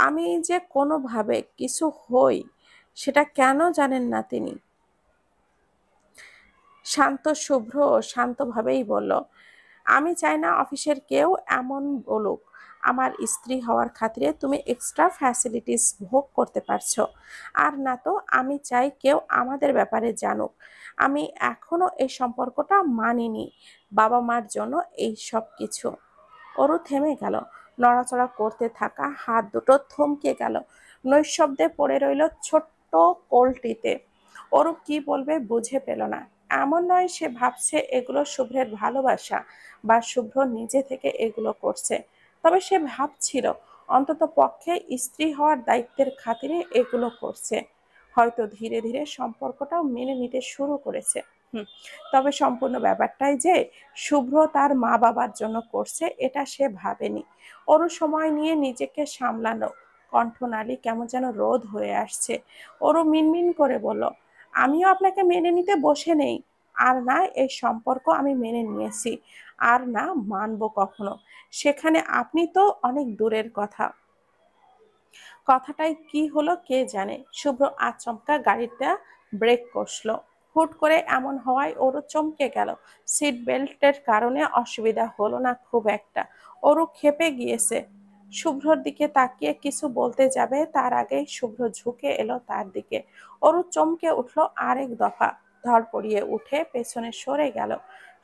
S1: আমি যে কোনোভাবে কিছু হই, সেটা কেন জানেন না তিনি? শান্ত শুভ্র শান্তভাবেই বলল, আমি চাই না অফিসের কেউ এমন বলুক আমার স্ত্রী হওয়ার খাতিরে তুমি এক্সট্রা ফ্যাসিলিটিস ভোগ করতে পারছো। আর না তো আমি চাই কেউ আমাদের ব্যাপারে জানুক। আমি এখনো এই সম্পর্কটা মানিনি, বাবা মার জন্য এই সব কিছু। ওরও থেমে গেল, নড়াচড়া করতে থাকা হাত দুটো থমকে গেল, নৈশব্দে পড়ে রইল ছোট্ট কোলটিতে। ওরও কি বলবে বুঝে পেল না। এমন নয় সে ভাবছে এগুলো শুভ্রের ভালোবাসা বা শুভ্র নিজে থেকে এগুলো করছে, তবে সে ভাবছিল অন্তত পক্ষে স্ত্রী হওয়ার দায়িত্বের খাতিরে এগুলো করছে। হয়তো ধীরে ধীরে সম্পর্কটাও মেনে নিতে শুরু করেছে। তবে সম্পূর্ণ ব্যাপারটাই যে শুভ্র তার মা বাবার জন্য করছে এটা সে ভাবেনি। ওরও সময় নিয়ে নিজেকে সামলানো। কণ্ঠনালী কেমন যেন রোধ হয়ে আসছে। ওরও মিনমিন করে বলল, আমিও আপনাকে মেনে নিতে বসে নেই। আর না এই সম্পর্ক আমি মেনে নিয়েছি, আর না মানবো কখনো। সেখানে আপনি তো অনেক দূরের কথা। কথাটাই কি হলো কে জানে। শুভ্র আচমকা গাড়িটা ব্রেক কষলো। হুট করে এমন হওয়ায় ওরও চমকে গেল। সিট বেল্টের কারণে অসুবিধা হলো না খুব একটা। ওরও ক্ষেপে গিয়েছে। শুভ্রর দিকে তাকিয়ে কিছু বলতে যাবে, তার আগেই শুভ্র ঝুঁকে এলো তার দিকে। ওরও চমকে উঠলো আরেক দফা, ধড়পড়িয়ে উঠে পেছনে সরে গেল।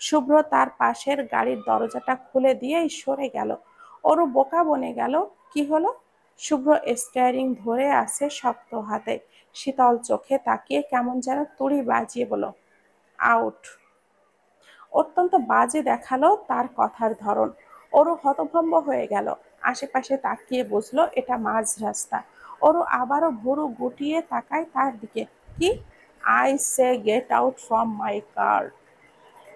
S1: শুভ্র তার পাশের গাড়ির দরজাটা খুলে দিয়েই সরে গেল। ওরও বোকা বনে গেল। কি হলো? শুভ্র স্টিয়ারিং ধরে আছে শক্ত হাতে, শীতল চোখে তাকিয়ে কেমন যেন তুড়ি বাজিয়ে বলল, আউট। অত্যন্ত বাজে দেখালো তার কথার ধরন। ওরও হতভম্ব হয়ে গেল। আশেপাশে তাকিয়ে বুঝলো এটা মাঝ রাস্তা। ওরও আবারও ভুরু গুটিয়ে তাকায় তার দিকে। কি? I say get out from my car.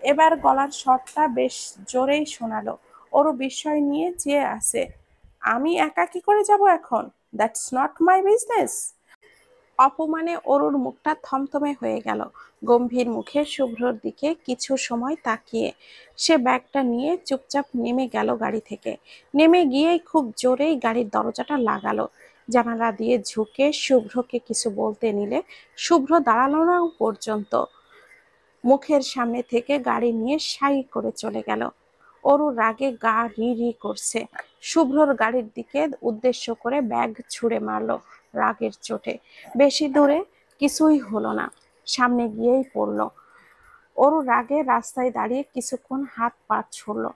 S1: এবার গলার স্বরটা বেশ জোরেই শোনালো। ওরও বিস্ময় নিয়ে চেয়ে আছে। আমি একা কি করে যাব এখন? That's not my business. অপমানে অরুর মুখটা থমথমে হয়ে গেল। গম্ভীর মুখে শুভ্রর দিকে কিছু সময় তাকিয়ে সে ব্যাগটা নিয়ে চুপচাপ নেমে গেল গাড়ি থেকে। নেমে গিয়েই খুব জোরেই গাড়ির দরজাটা লাগালো। জানালা দিয়ে ঝুঁকে শুভ্রকে কিছু বলতে নিলে শুভ্র দাঁড়ালো না পর্যন্ত। মুখের সামনে থেকে গাড়ি নিয়ে সাই করে চলে গেল। অরু রাগে গা রি রি করছে। শুভ্রর গাড়ির দিকে উদ্দেশ্য করে ব্যাগ ছুঁড়ে মারলো রাগের চোটে। বেশি দূরে কিছুই হলো না, সামনে গিয়েই পড়লো। অরু রাগে রাস্তায় দাঁড়িয়ে কিছুক্ষণ হাত পা ছুড়লো,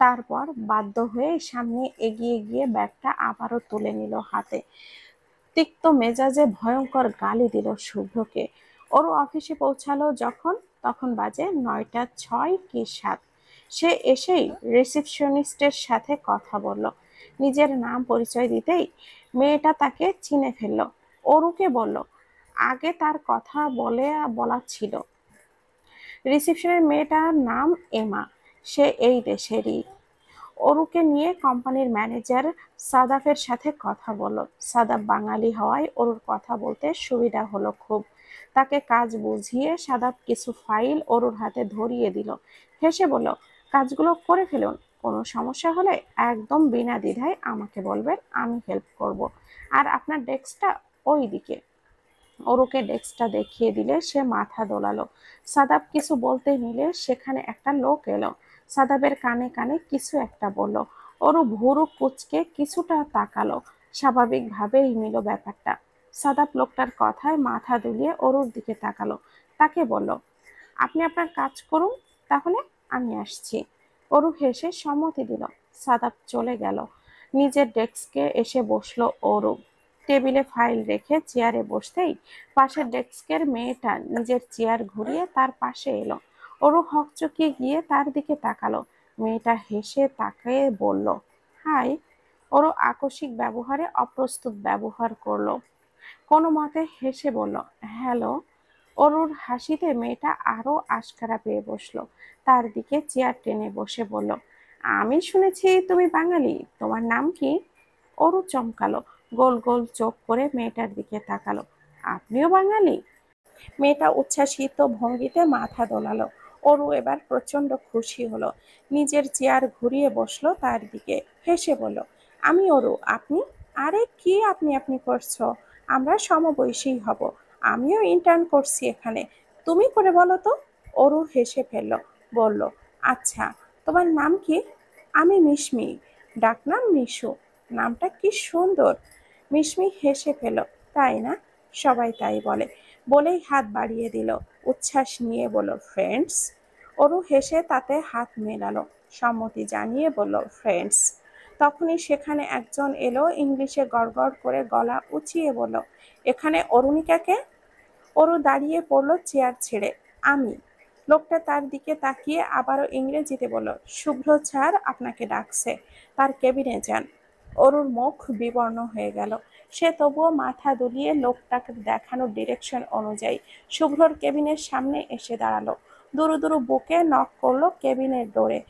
S1: তারপর বাধ্য হয়ে সামনে এগিয়ে গিয়ে ব্যাগটা আবারও তুলে নিল হাতে। তিক্ত মেজাজে ভয়ঙ্কর গালি দিল শুভ্রকে। ওর অফিসে পৌঁছালো যখন তখন বাজে 9টা 6 কি 7। সে এসেই রিসেপশনিস্টের সাথে কথা বলল। নিজের নাম পরিচয় দিতেই মেয়েটা তাকে চিনে ফেলল। অরুকে বলল, আগে তার কথা বলা ছিল। রিসেপশনের মেয়েটার নাম এমা, সে এই দেশেরই। অরুকে নিয়ে কোম্পানির ম্যানেজার সাদাফের সাথে কথা বলল। সাদাফ বাঙালি হওয়ায় অরুর কথা বলতে সুবিধা হলো খুব। তাকে কাজ বুঝিয়ে সাদাফ কিছু ফাইল অরুর হাতে ধরিয়ে দিল। হেসে বলল, কাজগুলো করে ফেলুন, কোনো সমস্যা হলে একদম বিনা দ্বিধায় আমাকে বলবেন, আমি হেল্প করব। আর আপনার ডেস্কটা ওই দিকে। অরুকে ডেস্কটা দেখিয়ে দিলে সে মাথা দোলালো। সাদাব কিছু বলতে নিলে সেখানে একটা লোক এলো। সাদাবের কানে কানে কিছু একটা বলল। অরু ভুরু কুঁচকে কিছুটা তাকালো। স্বাভাবিকভাবেই নিল ব্যাপারটা। সাদাব লোকটার কথায় মাথা দুলিয়ে অরুর দিকে তাকালো। তাকে বলল, আপনি আপনার কাজ করুন, তাহলে আমি আসছি। অরু হেসে সম্মতি দিল। সাদাব চলে গেল। নিজের ডেস্কে এসে বসলো অরু। টেবিলে ফাইল রেখে চেয়ারে বসতেই পাশের ডেস্কের মেয়েটা নিজের চেয়ার ঘুরিয়ে তার পাশে এলো। অরু হকচকিয়ে গিয়ে তার দিকে তাকালো। মেয়েটা হেসে তাকে বলল, হাই। অরু আকস্মিক ব্যবহারে অপ্রস্তুত ব্যবহার করলো। কোনো মতে হেসে বলল, হ্যালো। অরুর হাসিতে মেয়েটা আরো আশকারা পেয়ে বসলো। তার দিকে চেয়ার টেনে বসে বলল, আমি শুনেছি তুমি বাঙালি, তোমার নাম কি? অরু চমকালো, গোল গোল চোখ করে মেয়েটার দিকে তাকালো। আপনিও বাঙালি? মেয়েটা উচ্ছ্বাসিত ভঙ্গিতে মাথা দোলালো। অরু এবার প্রচন্ড খুশি হলো। নিজের চেয়ার ঘুরিয়ে বসলো তার দিকে। হেসে বলল, আমি অরু, আপনি? আরে কি আপনি আপনি করছো? আমরা সমবয়সী হব। আমিও ইন্টার্ন করছি এখানে। তুমি করে বলো তো। অরু হেসে ফেলল, বলল, আচ্ছা, তোমার নাম কি? আমি মিশমি, ডাকনাম মিশু। নামটা কি সুন্দর। মিশমি হেসে ফেল, তাই না? সবাই তাই বলে। বলেই হাত বাড়িয়ে দিল। উচ্ছ্বাস নিয়ে বলল, ফ্রেন্ডস। অরু হেসে তাতে হাত মেলালো, সম্মতি জানিয়ে বলল, ফ্রেন্ডস। তখনই সেখানে একজন এলো, ইংলিশে গড়গড় করে গলা উঁচিয়ে বলল, এখানে অরুণিকাকে। অরু দাঁড়িয়ে পড়ল চেয়ার ছেড়ে। আমি। লোকটা তার দিকে তাকিয়ে আবারও ইংরেজিতে বলল, শুভ্র স্যার আপনাকে ডাকছে, তার কেবিনে যান। অরুর মুখ বিবর্ণ হয়ে গেল। সে তবুও মাথা দুলিয়ে লোকটাকে দেখানো ডিরেকশন অনুযায়ী শুভ্রর কেবিনের সামনে এসে দাঁড়ালো। দুরু দুরু বুকে নক করলো কেবিনের ডোরে।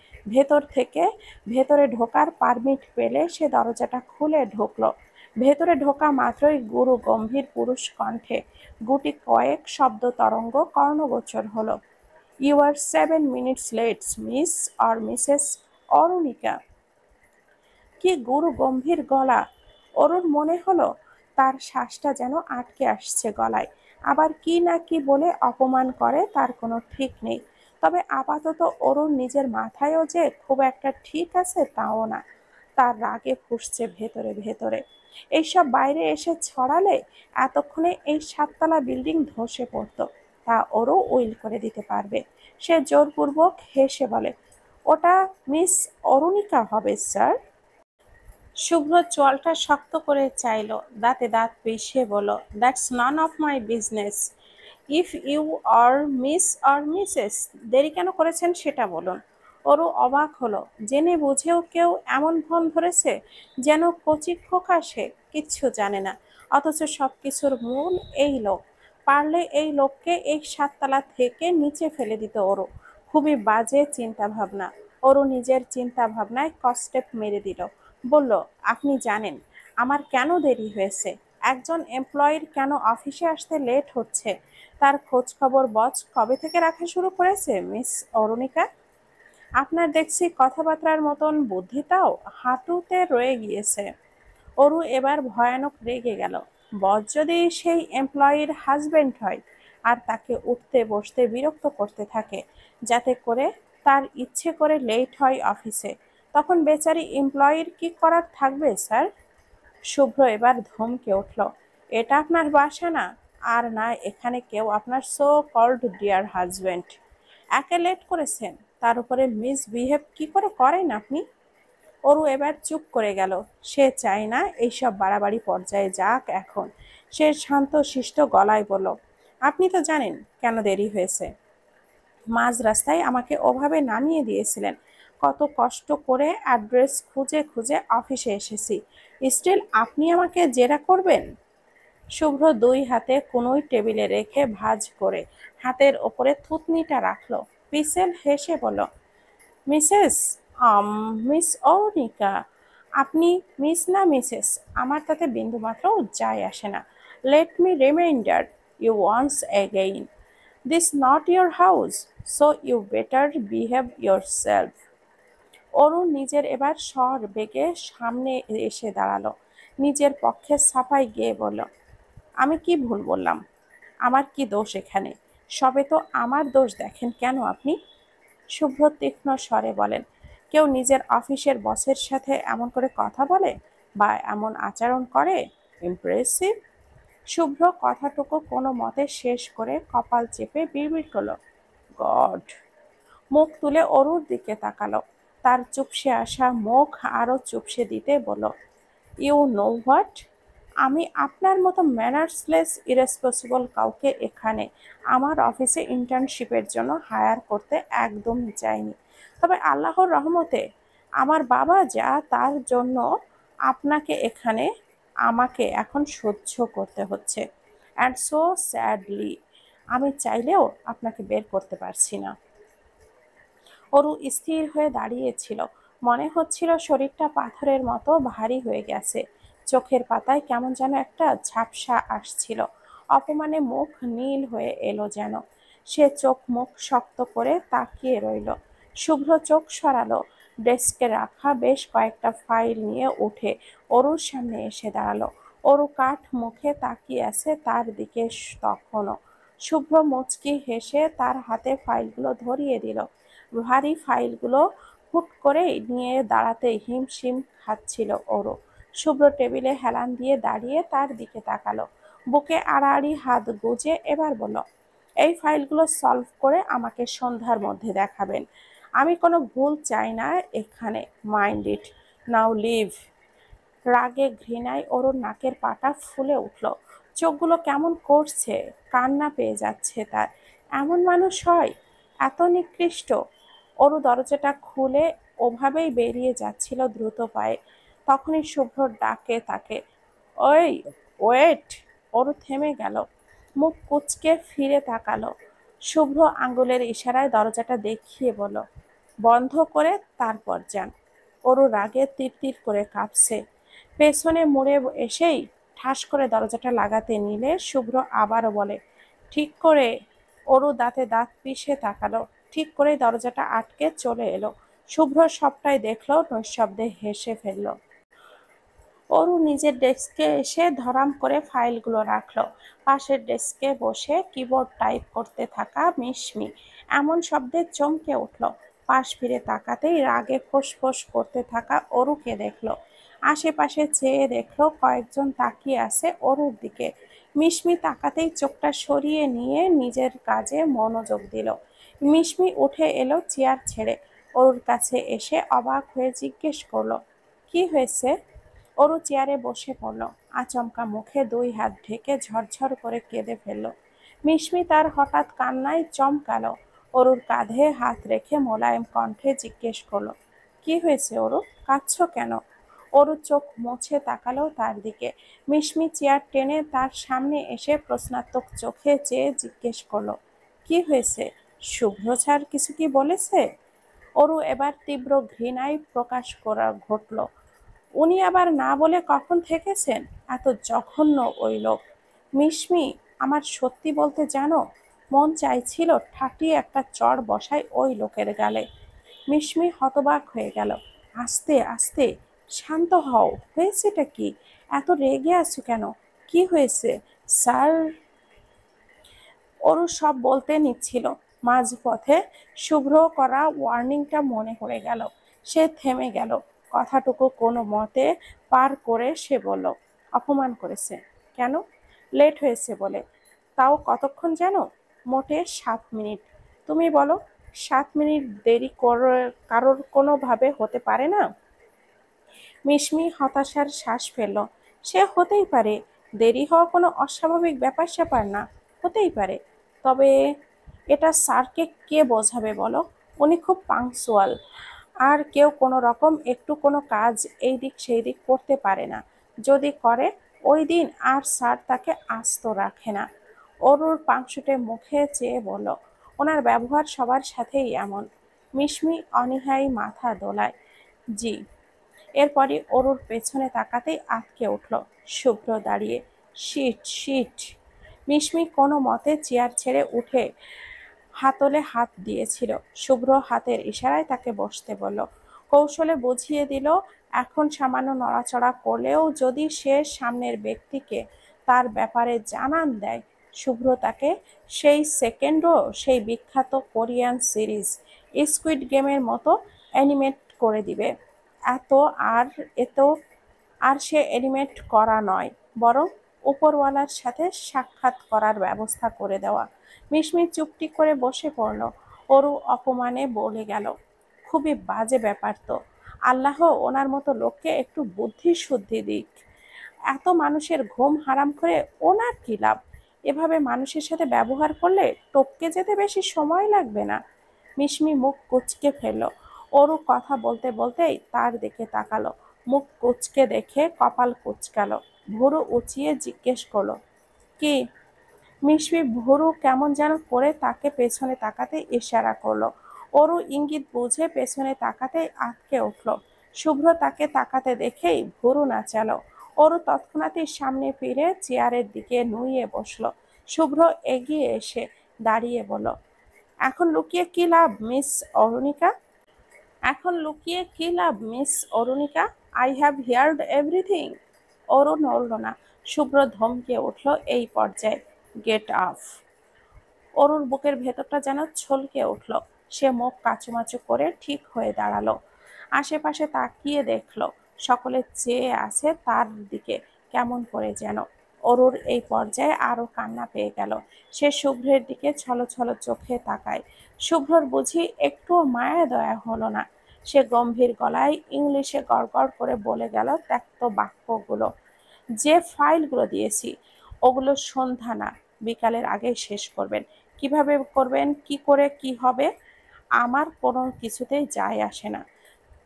S1: ভেতরে ঢোকার পারমিট পেলে সে দরজাটা খুলে ঢুকলো। ভেতরে ঢোকা মাত্রই গুরু গম্ভীর পুরুষ কণ্ঠে গুটি কয়েক শব্দ তরঙ্গ কর্ণগোচর হলো। You are 7 minutes late, miss or Mrs Arunika. কি গুরু গম্ভীর গলা! অরুর মনে হলো তার শ্বাসটা যেন আটকে আসছে গলায়। আবার কি না কি বলে অপমান করে তার কোনো ঠিক নেই। তবে আপাতত অরুর নিজের মাথায়ও যে খুব একটা ঠিক আছে তাও না। তার রাগে ফুঁসছে ভেতরে ভেতরে। এইসব বাইরে এসে ছড়ালে এতক্ষণে এই 7 তলা বিল্ডিং ধসে পড়তো। তা ওরও উইল করে দিতে পারবে। সে জোরপূর্বক হেসে বলে, ওটা মিস অরুণিকা হবে স্যার। শুভ্র চোয়ালটা শক্ত করে চাইল, দাঁতে দাঁত পিষে বলল, that's none of my business. If you are miss আর মিসেস, দেরি কেন করেছেন সেটা বলুন। ওরও অবাক হলো, জেনে বুঝেও কেউ এমন ভন ধরেছে যেন কচি খোকা, সে কিচ্ছু জানে না, অথচ সব কিছুর মূল এই লোক। পারলে এই লোককে এই 7 তলা থেকে নিচে ফেলে দিত ওরও। খুবই বাজে চিন্তা ভাবনা। ওরও নিজের চিন্তা ভাবনায় কস্টেপ মেরে দিল। বলল, আপনি জানেন আমার কেন দেরি হয়েছে? একজন এমপ্লয়ির কেন অফিসে আসতে লেট হচ্ছে? তার খোঁজ খবর বস কবে থেকে রাখা শুরু করেছে মিস অরুণিকা? আপনার দেখছি কথাবার্তার মতন বুদ্ধিটাও হাঁটুতে রয়ে গিয়েছে। অরু এবার ভয়ানক রেগে গেল। বস যদি সেই এমপ্লয়ির হাজবেন্ড হয় আর তাকে উঠতে বসতে বিরক্ত করতে থাকে যাতে করে তার ইচ্ছে করে লেট হয় অফিসে, তখন বেচারি এমপ্লয়ির কি করার থাকবে স্যার? শুভ্র এবার ধমকে উঠল, এটা আপনার বাসা না, আর না এখানে কেউ আপনার সো কল্ড ডিয়ার হাজবেন্ড। একে লেট করেছেন, তার উপরে মিসবিহেভ কি করে করেন আপনি? অরু এবার চুপ করে গেল। সে চায় না এইসব বাড়াবাড়ি পর্যায়ে যাক এখন। সে শান্ত শিষ্ট গলায় বলল, আপনি তো জানেন কেন দেরি হয়েছে। মাঝ রাস্তায় আমাকে ওভাবে নামিয়ে দিয়েছিলেন। কত কষ্ট করে অ্যাড্রেস খুঁজে খুঁজে অফিসে এসেছি, স্টিল আপনি আমাকে জেরা করবেন? শুভ্র দুই হাতে কোনোই টেবিলে রেখে ভাঁজ করে হাতের ওপরে থুতনিটা রাখলো। পিসেল হেসে বলল, মিসেস আম মিস অনিকা, আপনি মিস না মিসেস আমার তাতে বিন্দুমাত্র যায় আসে না। Let me reminder you once again, this not your house, so you better behave yourself. Arun নিজের এবার স্বর বেগে সামনে এসে দাঁড়ালো, নিজের পক্ষে সাফাই গেয়ে বলল, আমি কি ভুল বললাম? আমার কি দোষ এখানে? সবে তো আমার দোষ দেখেন কেন আপনি? শুভ্র তীক্ষ্ণ স্বরে বলেন, কেউ নিজের অফিসের বসের সাথে এমন করে কথা বলে বা এমন আচরণ করে? ইমপ্রেসিভ। শুভ্র কথাটুকু কোনো মতে শেষ করে কপাল চেপে বিড়বিড় করল, গড। মুখ তুলে অরুর দিকে তাকালো, তার চুপসে আসা মুখ আরো চুপসে দিতে বলল, ইউ নো হোয়াট, আমি আপনার মতো ম্যানার্সলেস ইরেসপন্সিবল কাউকে এখানে আমার অফিসে ইন্টার্নশিপের জন্য হায়ার করতে একদমই চাইনি। তবে আল্লাহর রহমতে আমার বাবা যা, তার জন্য আপনাকে এখানে আমাকে এখন সহ্য করতে হচ্ছে। অ্যান্ড সো স্যাডলি আমি চাইলেও আপনাকে বের করতে পারছি না। অরু স্থির হয়ে দাঁড়িয়েছিল, মনে হচ্ছিল শরীরটা পাথরের মতো ভারী হয়ে গেছে। চোখের পাতায় কেমন যেন একটা ঝাপসা আসছিল, অপমানে মুখ নীল হয়ে এলো যেন। সে চোখ মুখ শক্ত করে তাকিয়ে রইল। শুভ্র চোখ সরালো, ডেস্কে রাখা বেশ কয়েকটা ফাইল নিয়ে উঠে অরুর সামনে এসে দাঁড়ালো। অরু কাঠ মুখে তাকিয়ে আছে তার দিকে তখনও। শুভ্র মুচকি হেসে তার হাতে ফাইলগুলো ধরিয়ে দিল। ভারী ফাইলগুলো হুট করে নিয়ে দাঁড়াতে হিমশিম খাচ্ছিল ওরও। শুভ্র টেবিলে হেলান দিয়ে দাঁড়িয়ে তার দিকে তাকালো, বুকে আড়াআড়ি হাত গুজে এবার বলল, এই ফাইলগুলো সলভ করে আমাকে সন্ধ্যার মধ্যে দেখাবেন। আমি কোনো ভুল চাই না এখানে। Mind it, now leave. রাগে ঘৃণায় ওর নাকের পাটা ফুলে উঠল, চোখগুলো কেমন করছে, কান্না পেয়ে যাচ্ছে তার। এমন মানুষ হয় এত নিকৃষ্ট? অরু দরজাটা খুলে ওভাবেই বেরিয়ে যাচ্ছিল দ্রুত পায়ে, তখনই শুভ্রর ডাকে তাকে, ওই ওয়েট। অরু থেমে গেল, মুখ কুঁচকে ফিরে তাকালো। শুভ্র আঙ্গুলের ইশারায় দরজাটা দেখিয়ে বলল, বন্ধ করে তারপর যান। অরু রাগে তিরতির করে কাঁপছে, পেছনে মুড়ে এসেই ঠাস করে দরজাটা লাগাতে নিলে শুভ্র আবারও বলে, ঠিক করে। অরু দাঁতে দাঁত পিষে তাকালো, ঠিক করে দরজাটা আটকে চলে এলো। শুভ্র সবটাই দেখলো, নৈশব্দে হেসে ফেলল। অরু নিজের ডেস্কে এসে ধরাম করে ফাইলগুলো রাখলো। পাশের ডেস্কে বসে কিবোর্ড টাইপ করতে থাকা মিশমি এমন শব্দে চমকে উঠল। পাশ ফিরে তাকাতেই রাগে ফোঁস করতে থাকা অরুকে দেখলো। আশেপাশে চেয়ে দেখলো কয়েকজন তাকিয়ে আছে অরুর দিকে। মিশমি তাকাতেই চোখটা সরিয়ে নিয়ে নিজের কাজে মনোযোগ দিল। মিশমি উঠে এলো চেয়ার ছেড়ে, অরুর কাছে এসে অবাক হয়ে জিজ্ঞেস করলো, কি হয়েছে? অরু চেয়ারে বসে পড়ল, আচমকা মুখে দুই হাত ঢেকে ঝরঝর করে কেঁদে ফেলল। মিশমি তার হঠাৎ কান্নায় চমকালো, অরুর কাঁধে হাত রেখে মোলায়েম কণ্ঠে জিজ্ঞেস করলো, কি হয়েছে অরু, কাঁদছো কেন? অরু চোখ মুছে তাকালো তার দিকে। মিশমি চেয়ার টেনে তার সামনে এসে প্রশ্নাত্মক চোখে চেয়ে জিজ্ঞেস করলো, কি হয়েছে? শুভ্র স্যার কিছু কি বলেছে? অরু এবার তীব্র ঘৃণায় প্রকাশ করা ঘটল। উনি আবার না বলে কখন থেকেছেন? এত জঘন্য ওই লোক। মিশমি, আমার সত্যি বলতে জানো, মন চাইছিল ঠাটিয়ে একটা চড় বসাই ওই লোকের গালে। মিশমি হতবাক হয়ে গেল। আস্তে আস্তে, শান্ত হও, হয়েছেটা কি? এত রেগে আছো কেন? কি হয়েছে স্যার? অরু সব বলতে নিচ্ছিল, মাঝপথে শুভ্র করা ওয়ার্নিংটা মনে পড়ে গেল। সে থেমে গেল, কথাটুকু কোনো মতে পার করে সে বলল, অপমান করেছে। কেন? লেট হয়েছে বলে। তাও কতক্ষণ জানো? মোটে 7 মিনিট। তুমি বলো, 7 মিনিট দেরি কারোর কোনোভাবে হতে পারে না? মিশমি হতাশার শ্বাস ফেলল। সে হতেই পারে, দেরি হওয়া কোনো অস্বাভাবিক ব্যাপার স্যাপার না, হতেই পারে। তবে এটা স্যারকে কে বোঝাবে বলো? উনি খুব পাংচুয়াল, আর কেউ কোনো রকম একটু কোনো কাজ এই দিক সেই দিক করতে পারে না। যদি করে ওই দিন আর স্যার তাকে আস্ত রাখে না। অরুর পাংশুটে মুখে চেয়ে বলল, ওনার ব্যবহার সবার সাথেই এমন। মিশমি অনীহাই মাথা দোলায়, জি। এরপরই অরুর পেছনে তাকাতেই আঁতকে উঠল শুভ্র দাঁড়িয়ে। Shit shit. মিশমি কোনো মতে চেয়ার ছেড়ে উঠে হাতলে হাত দিয়েছিল। শুভ্র হাতের ইশারায় তাকে বসতে বলল। কৌশলে বুঝিয়ে দিল, এখন সামান্য নড়াচড়া করলেও যদি সে সামনের ব্যক্তিকে তার ব্যাপারে জানান দেয়, শুভ্র তাকে সেই সেকেন্ডও সেই বিখ্যাত কোরিয়ান সিরিজ স্কুইড গেমের মতো অ্যানিমেট করে দিবে। এত আর এত আর সে অ্যানিমেট করা নয়, বরং উপরওয়ালার সাথে সাক্ষাৎ করার ব্যবস্থা করে দেওয়া। মিশমি চুপটি করে বসে পড়ল। অরু অপমানে বলে গেল, খুবই বাজে ব্যাপার তো। আল্লাহ ওনার মতো লোককে একটু বুদ্ধি শুদ্ধি দিক। এত মানুষের ঘুম হারাম করে ওনার কি লাভ? এভাবে মানুষের সাথে ব্যবহার করলে টপকে যেতে বেশি সময় লাগবে না। মিশমি মুখ কুঁচকে ফেলল। অরু কথা বলতে বলতেই তার দিকে তাকালো। মুখ কুঁচকে দেখে কপাল কুঁচকালো। ভুরু উঁচিয়ে জিজ্ঞেস করলো, কি? মিশমি ভুরু কেমন যেন করে তাকে পেছনে তাকাতে ইশারা করলো। অরু ইঙ্গিত বুঝে পেছনে তাকাতেই আঁতকে উঠল। শুভ্র তাকে তাকাতে দেখেই ভুরু নাচালো। অরু তৎক্ষণাৎই সামনে ফিরে চেয়ারের দিকে নুয়ে বসলো। শুভ্র এগিয়ে এসে দাঁড়িয়ে বলল, এখন লুকিয়ে কি লাভ মিস অরুণিকা? এখন লুকিয়ে কি লাভ miss Arunika? I have heard everything. Aru নড়ল না। শুভ্র ধমকে উঠল এই পর্যায়ে, গেট আপ। অরুর বুকের ভেতরটা যেন ছলকে উঠল। সে মুখ কাচুমাচু করে ঠিক হয়ে দাঁড়ালো। আশেপাশে তাকিয়ে দেখল সকলে চেয়ে আছে তার দিকে কেমন করে যেন। অরুর এই পর্যায়ে আরো কান্না পেয়ে গেল। সে শুভ্রের দিকে ছলছল চোখে তাকায়। শুভ্রর বুঝি একটুও মায়া দয়া হলো না। সে গম্ভীর গলায় ইংলিশে গড়গড় করে বলে গেল ত্যক্ত বাক্যগুলো। যে ফাইলগুলো দিয়েছি ওগুলো সন্ধ্যা না বিকালের আগেই শেষ করবেন। কিভাবে করবেন, কি করে কি হবে, আমার কোনো কিছুতেই যায় আসে না।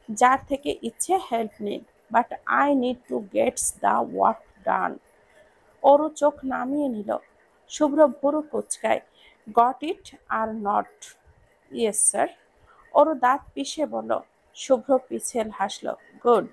S1: যার থেকে ইচ্ছে হেল্প নিন, but I need to gets the work done. Aru চোখ নামিয়ে নিল। শুভ্র ভুরু কুচকায়, got it or not? Yes sir. Aru দাঁত পিষে বলল। শুভ্র পিছেল হাসল, গুড।